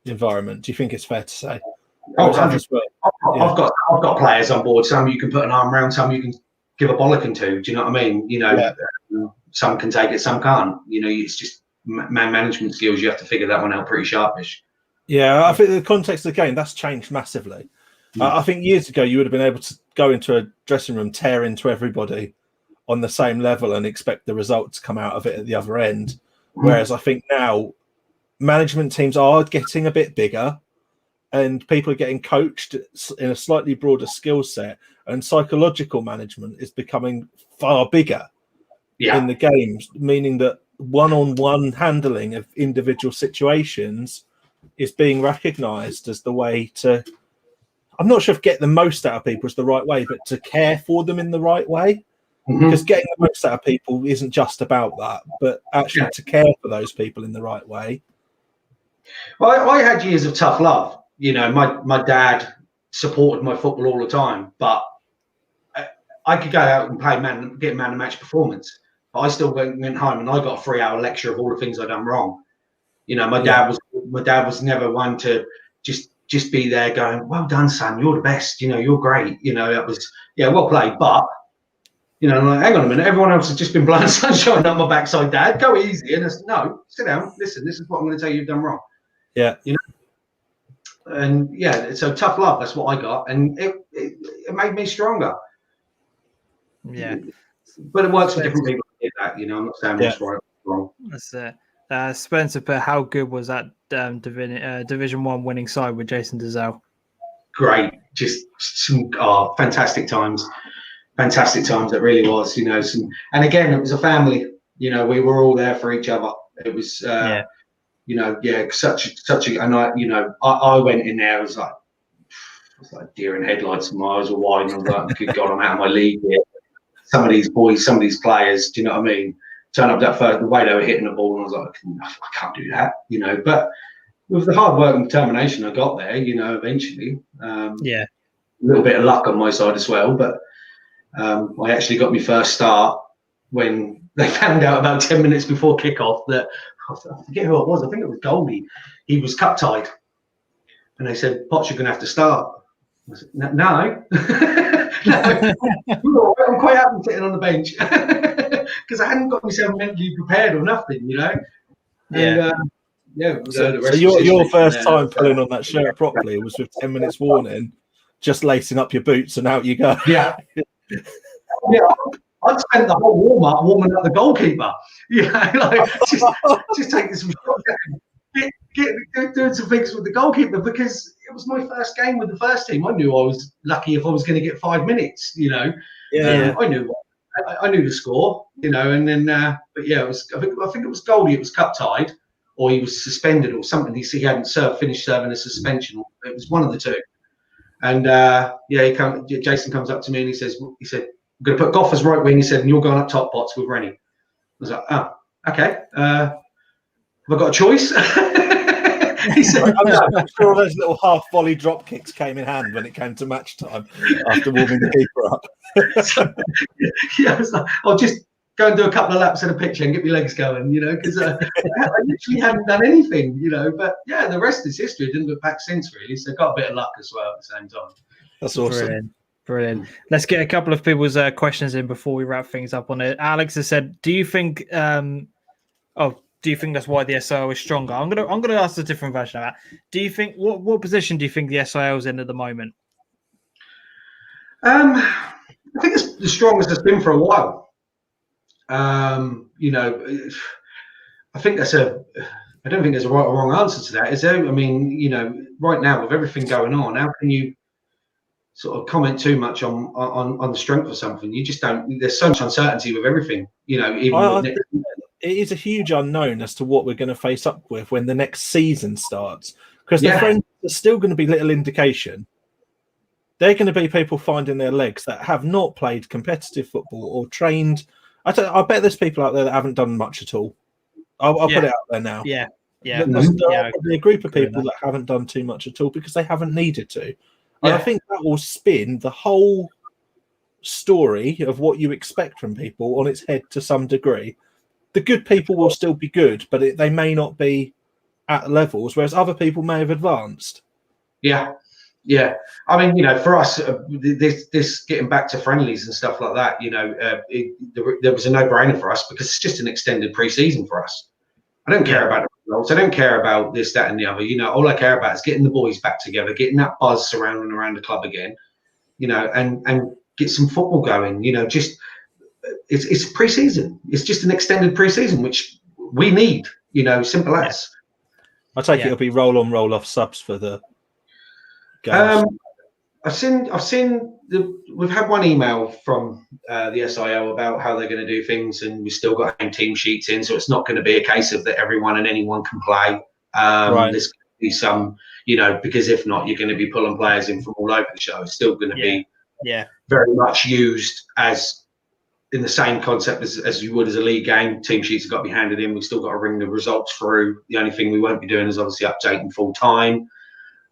environment. Do you think it's fair to say? Oh, I've got players on board. Some you can put an arm around, some you can give a bollocking to. Do you know what I mean? Some can take it, some can't. It's just man management skills. You have to figure that one out pretty sharpish. Yeah, I think the context of the game, that's changed massively. I think years ago you would have been able to go into a dressing room, tear into everybody on the same level and expect the result to come out of it at the other end. Whereas I think now management teams are getting a bit bigger and people are getting coached in a slightly broader skill set, and psychological management is becoming far bigger in the games, meaning that one-on-one handling of individual situations is being recognised as the way to, I'm not sure if get the most out of people is the right way, but to care for them in the right way. Because getting the most out of people isn't just about that, but actually to care for those people in the right way. Well, I had years of tough love. My dad supported my football all the time, but I could go out and get man of match performance. But I still went home and I got a 3-hour lecture of all the things I'd done wrong. My dad was never one to just be there going, well done, son, you're the best. You're great. That was well played, but. Like, hang on a minute, everyone else has just been blowing sunshine on my backside, Dad. Go easy. And I said, no, sit down. Listen, this is what I'm going to tell you you've done wrong. Yeah. And so tough love, that's what I got. And it made me stronger. Yeah. But it works for different people to get that, I'm not saying what's right or wrong. That's it. Spencer put, how good was that Division 1 winning side with Jason Dezelle? Great. Just some fantastic times. Fantastic times, it really was, and again, it was a family, we were all there for each other. It was, such a, and I went in there, I was like deer in headlights, and my eyes were wide, and I was like, good God, I'm out of my league here. Some of these boys, some of these players, do you know what I mean? Turn up that first, the way they were hitting the ball, and I was like, I can't do that, but with the hard work and determination I got there, eventually, a little bit of luck on my side as well, but I actually got my first start when they found out about 10 minutes before kickoff that, I forget who it was, I think it was Goldie, he was cup tied. And they said, Potts, you're going to have to start. I said, no. No. I'm quite happy sitting on the bench because I hadn't got myself mentally prepared or nothing, you know. Yeah. And, so your first time pulling on that shirt properly was with 10 minutes warning, just lacing up your boots and out you go. Yeah. I'd spent the whole warm-up warming up the goalkeeper. You know, like just taking some shots at him, doing some things with the goalkeeper because it was my first game with the first team. I knew I was lucky if I was going to get 5 minutes. You know, I knew the score. You know, and then but yeah, it was. I think it was Goldie. It was cup tied, or he was suspended or something. He hadn't finished serving a suspension. It was one of the two. And Jason comes up to me and he said, I'm going to put Goff as right wing. He said, and you're going up top, Potts, with Rennie. I was like, oh, okay. Have I got a choice? He said, I'm sure all those little half volley drop kicks came in hand when it came to match time after warming the keeper up. So, I was like, I'll just go and do a couple of laps in a pitch and get my legs going, you know, because I literally hadn't done anything, you know. But yeah, the rest is history. Didn't look back since, really. So got a bit of luck as well at the same time. That's awesome. Brilliant. Let's get a couple of people's questions in before we wrap things up on it. Alex has said, do you think that's why the SIL is stronger? I'm gonna ask a different version of that. Do you think what position do you think the SIL is in at the moment? I think it's the strongest it's been for a while. You know, I think I don't think there's a right or wrong answer to that, is there? I mean, you know, right now with everything going on, how can you sort of comment too much on the strength of something? You just don't. There's so much uncertainty with everything. You know, even it is a huge unknown as to what we're going to face up with when the next season starts, because the friends are still going to be little indication. They're going to be people finding their legs that have not played competitive football or trained. I bet there's people out there that haven't done much at all. I'll put it out there now. Yeah. There's probably a group of people that haven't done too much at all because they haven't needed to. And I think that will spin the whole story of what you expect from people on its head to some degree. The good people will still be good, but they may not be at levels, whereas other people may have advanced. Yeah. I mean, you know, for us, this getting back to friendlies and stuff like that, you know, there was a no-brainer for us because it's just an extended pre-season for us. I don't care about the results. I don't care about this, that, and the other. You know, all I care about is getting the boys back together, getting that buzz surrounding around the club again, you know, and get some football going. You know, just it's pre-season. It's just an extended pre-season, which we need. You know, simple as. I take it it'll be roll-on, roll-off subs for the games. I've seen we've had one email from the SIO about how they're going to do things, and we've still got team sheets in, so it's not going to be a case of that everyone and anyone can play. There's going to be some, you know, because if not, you're going to be pulling players in from all over the show. It's still going to be very much used as in the same concept as you would as a league game. Team sheets have got to be handed in. We've still got to ring the results through. The only thing we won't be doing is obviously updating full time.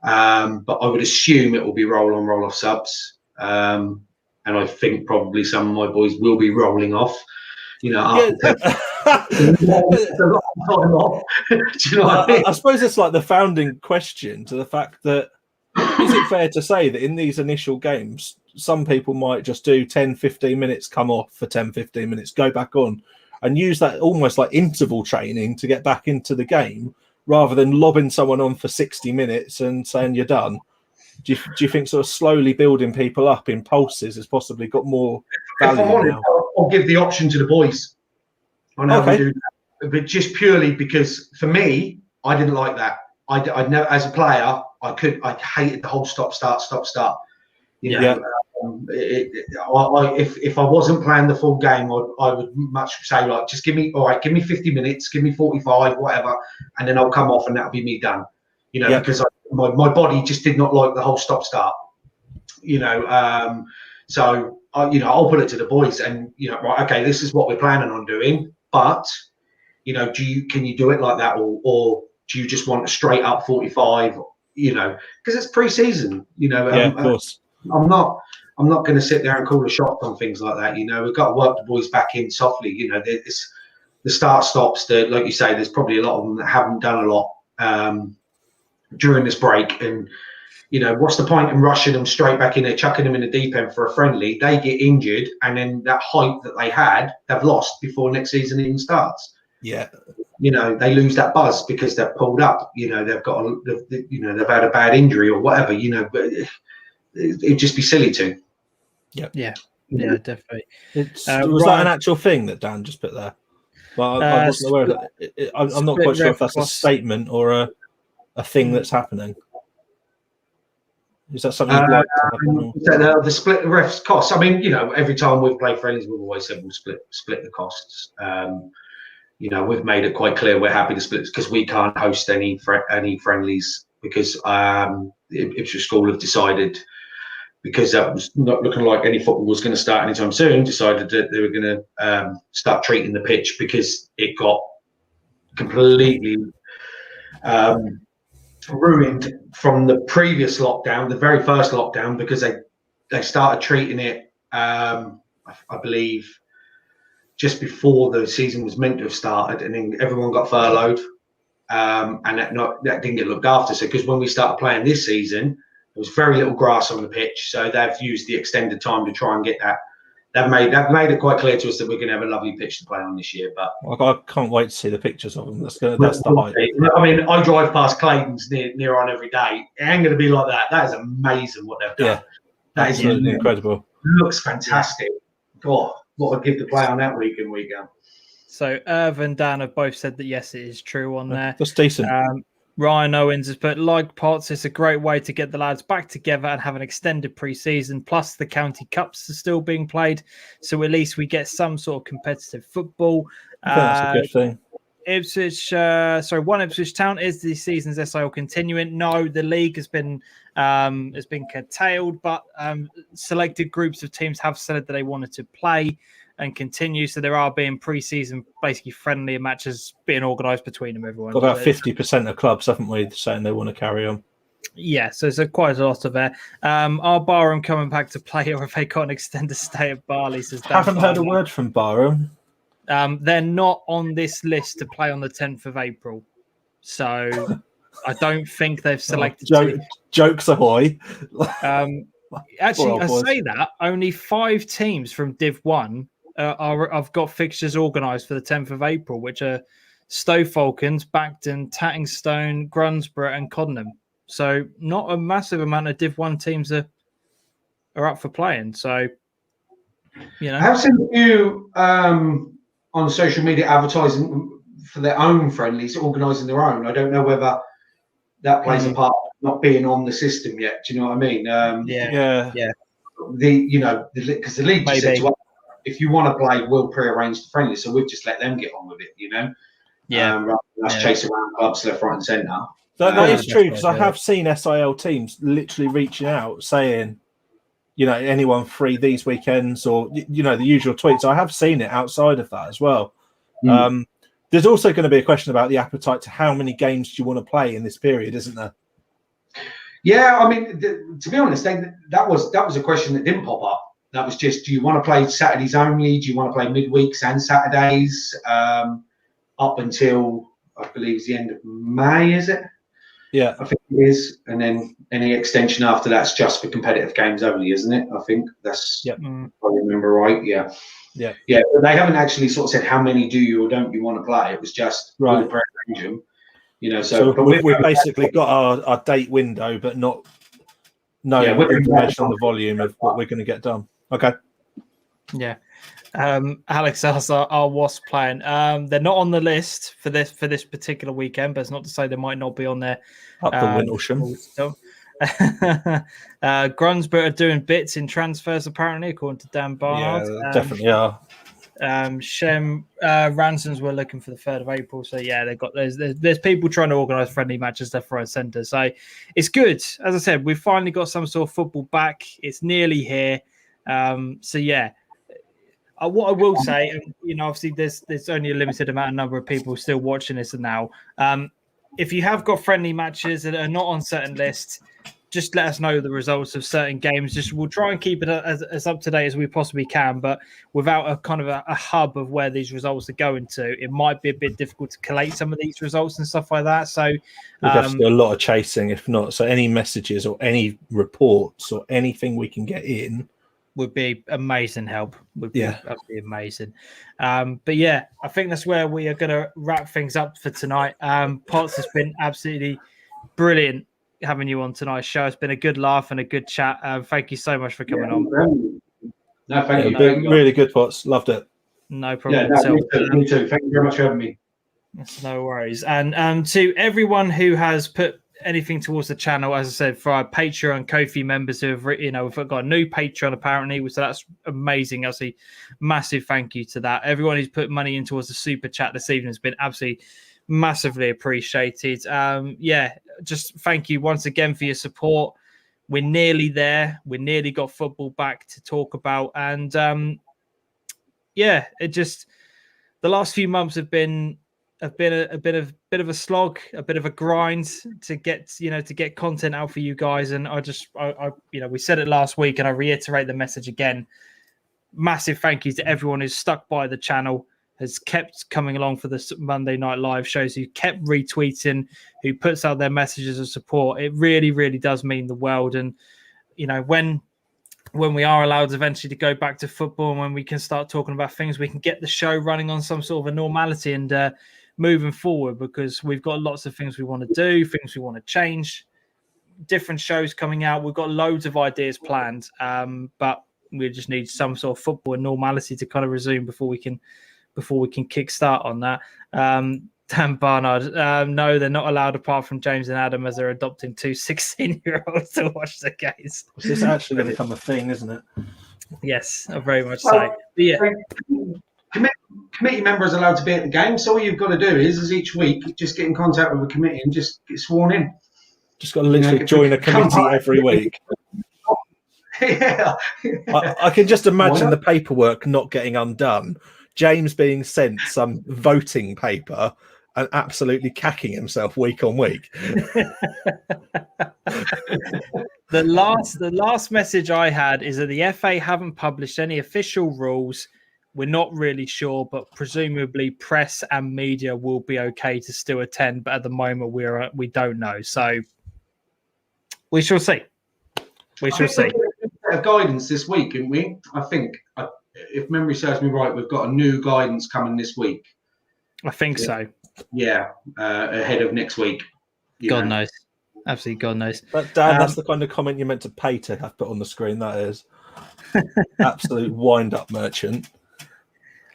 But I would assume it will be roll-on, roll-off subs. And I think probably some of my boys will be rolling off. You know, Do you know what I mean? I suppose it's like the founding question to the fact that is it fair to say that in these initial games, some people might just do 10, 15 minutes, come off for 10, 15 minutes, go back on, and use that almost like interval training to get back into the game, rather than lobbing someone on for 60 minutes and saying you're done? Do you think sort of slowly building people up in pulses has possibly got more value now? I'll give the option to the boys on how we do that. But just purely because for me, I didn't like that. I never, as a player, I hated the whole stop, start. You know, if I wasn't playing the full game, I would much say, like, just give me 50 minutes, give me 45, whatever, and then I'll come off and that'll be me done. You know, because my body just did not like the whole stop start. You know, so I'll put it to the boys, and you know, right, okay, this is what we're planning on doing, but you know, can you do it like that, or do you just want a straight up 45? You know, because it's pre-season. You know, of course. I'm not I'm not going to sit there and call a shot on things like that. You know, we've got to work the boys back in softly. You know, it's the start stops. Like you say, there's probably a lot of them that haven't done a lot during this break, and you know, what's the point in rushing them straight back in there, chucking them in the deep end for a friendly? They get injured, and then that hype that they had, they've lost before next season even starts. Yeah. You know, they lose that buzz because they're pulled up. You know, they've had a bad injury or whatever. You know, but it'd just be silly to. Yeah, definitely. Was that an actual thing that Dan just put there? Well, I wasn't aware of that. I'm not quite sure if that's a statement or a thing that's happening. Is that something you'd like to happen? The split the refs costs. I mean, you know, every time we've played friendlies, we've always said we'll split the costs. You know, we've made it quite clear we're happy to split because we can't host any friendlies because Ipswich School have decided, because that was not looking like any football was going to start anytime soon, decided that they were going to start treating the pitch because it got completely ruined from the previous lockdown, the very first lockdown, because they started treating it, I believe, just before the season was meant to have started, and then everyone got furloughed, and that didn't get looked after. So, because when we started playing this season, there was very little grass on the pitch, so they've used the extended time to try and get that. They've made it quite clear to us that we're going to have a lovely pitch to play on this year. But I can't wait to see the pictures of them. That's the hype. I mean, I drive past Clayton's near on every day. It ain't going to be like that. That is amazing what they've done. Yeah, that absolutely is incredible. Looks fantastic. God, what I'd give to play on that week in, week out. So Irv and Dan have both said that yes, it is true on there. That's decent. Ryan Owens has put, like Potts, it's a great way to get the lads back together and have an extended pre-season. Plus, the county cups are still being played, so at least we get some sort of competitive football. I think that's a good thing. One Ipswich Town, is the season's SIL continuing? No, the league has been curtailed, but selected groups of teams have said that they wanted to play and continue. So there are being pre-season, basically friendly matches being organised between them. Everyone got about 50% of clubs, haven't we, saying they want to carry on? Yeah, so it's quite a lot of there. Are Barham coming back to play, or have they got an extended stay at Barley? Says haven't heard a word from Barham. They're not on this list to play on the 10th of April. So I don't think they've selected. Jokes ahoy. Actually, I say that only 5 teams from Div 1 I've got fixtures organised for the 10th of April, which are Stowe Falcons, Bacton, Tattingstone, Grunsborough, and Coddenham. So not a massive amount of Div 1 teams are up for playing. So, you know, I have seen a few on social media advertising for their own friendlies, organising their own. I don't know whether that plays a part of not being on the system yet. Do you know what I mean? Yeah. Because the league just said to us, if you want to play, we'll pre-arrange the friendly. So we've just let them get on with it, you know? Rather than us chase around clubs left, right, and centre. That is true, because I have seen SIL teams literally reaching out saying, you know, anyone free these weekends, or, you know, the usual tweets. I have seen it outside of that as well. There's also going to be a question about the appetite to how many games do you want to play in this period, isn't there? Yeah, I mean, to be honest, that was a question that didn't pop up. That was just, do you want to play Saturdays only? Do you want to play midweeks and Saturdays up until, I believe, it's the end of May, is it? Yeah. I think it is. And then any extension after that's just for competitive games only, isn't it? I think that's, if I remember right. Yeah. Yeah. But they haven't actually sort of said how many do you or don't you want to play. It was just right. Them, you know, so we've basically got our date window, but not information on the volume of what we're going to get done. Okay. Yeah. Alex asks, are Wasp playing? They're not on the list for this particular weekend, but it's not to say they might not be on there. Up the Windlesham. Grunsborough are doing bits in transfers, apparently, according to Dan Barnard. Yeah, definitely are. Shem Ransom's were looking for the 3rd of April. So yeah, there's people trying to organise friendly matches left, right, and centre. So it's good. As I said, we've finally got some sort of football back. It's nearly here. So yeah. What I will say, and you know, obviously there's only a limited number of people still watching this now. If you have got friendly matches that are not on certain lists, just let us know the results of certain games. Just we'll try and keep it as up to date as we possibly can, but without a kind of a hub of where these results are going to, it might be a bit difficult to collate some of these results and stuff like that. So we'd have to do a lot of chasing, if not. So any messages or any reports or anything we can get in would be amazing help. Would be absolutely amazing. But yeah, I think that's where we are going to wrap things up for tonight. Potts, has been absolutely brilliant having you on tonight's show. It's been a good laugh and a good chat. Thank you so much for coming on. No, thank you. Been really good, Potts. Loved it. No problem. Me too. Thank you very much for having me. That's no worries. And to everyone who has put anything towards the channel, as I said, for our Patreon, Ko-fi members who have, we've got a new Patreon apparently, so that's amazing. I'll say massive thank you to that. Everyone who's put money in towards the super chat this evening has been absolutely massively appreciated. Just thank you once again for your support. We're nearly there. We nearly got football back to talk about, and it just, the last few months have been a bit of a slog, a bit of a grind to get content out for you guys. And I we said it last week, and I reiterate the message again. Massive thank you to everyone who's stuck by the channel, has kept coming along for the Monday Night Live shows, who kept retweeting, who puts out their messages of support. It really, really does mean the world. And, when we are allowed eventually to go back to football, and when we can start talking about things, we can get the show running on some sort of a normality and moving forward, because we've got lots of things we want to do, things we want to change, different shows coming out. We've got loads of ideas planned, but we just need some sort of football and normality to kind of resume before we can kickstart on that. Dan Barnard, no, they're not allowed apart from James and Adam, as they're adopting 2 16-year-olds to watch the games. This is actually going to become a thing, isn't it? Yes, very much so. Yeah. Committee members are allowed to be at the game, so all you've got to do is each week just get in contact with a committee and just get sworn in. Just got to literally join a committee every week. Yeah. I can just imagine the paperwork not getting undone. James being sent some voting paper and absolutely cacking himself week on week. The last message I had is that the FA haven't published any official rules. We're not really sure, but presumably press and media will be okay to still attend. But at the moment, we don't know. So we shall see. We shall see. Guidance this week, didn't we? I think, if memory serves me right, we've got a new guidance coming this week. I think so. Yeah, ahead of next week. God knows. Absolutely, God knows. But Dan, that's the kind of comment you meant to pay to have put on the screen. That is absolute wind-up merchant.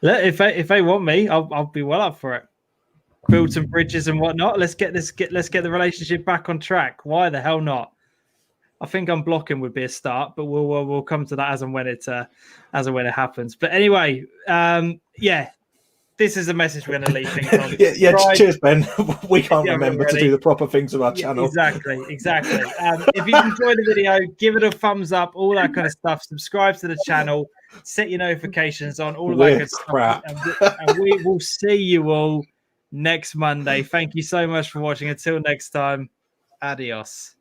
Look, if they want me, I'll be well up for it. Build some bridges and whatnot. Let's get the relationship back on track. Why the hell not? I think unblocking would be a start, but we'll come to that as and when it happens. But anyway, this is the message we're going to leave things on. Cheers, Ben. We can't remember to do the proper things with our channel. Exactly. If you enjoyed the video, give it a thumbs up, all that kind of stuff. Subscribe to the channel, set your notifications on, all of that good crap. Stuff. And we will see you all next Monday. Thank you so much for watching. Until next time, adios.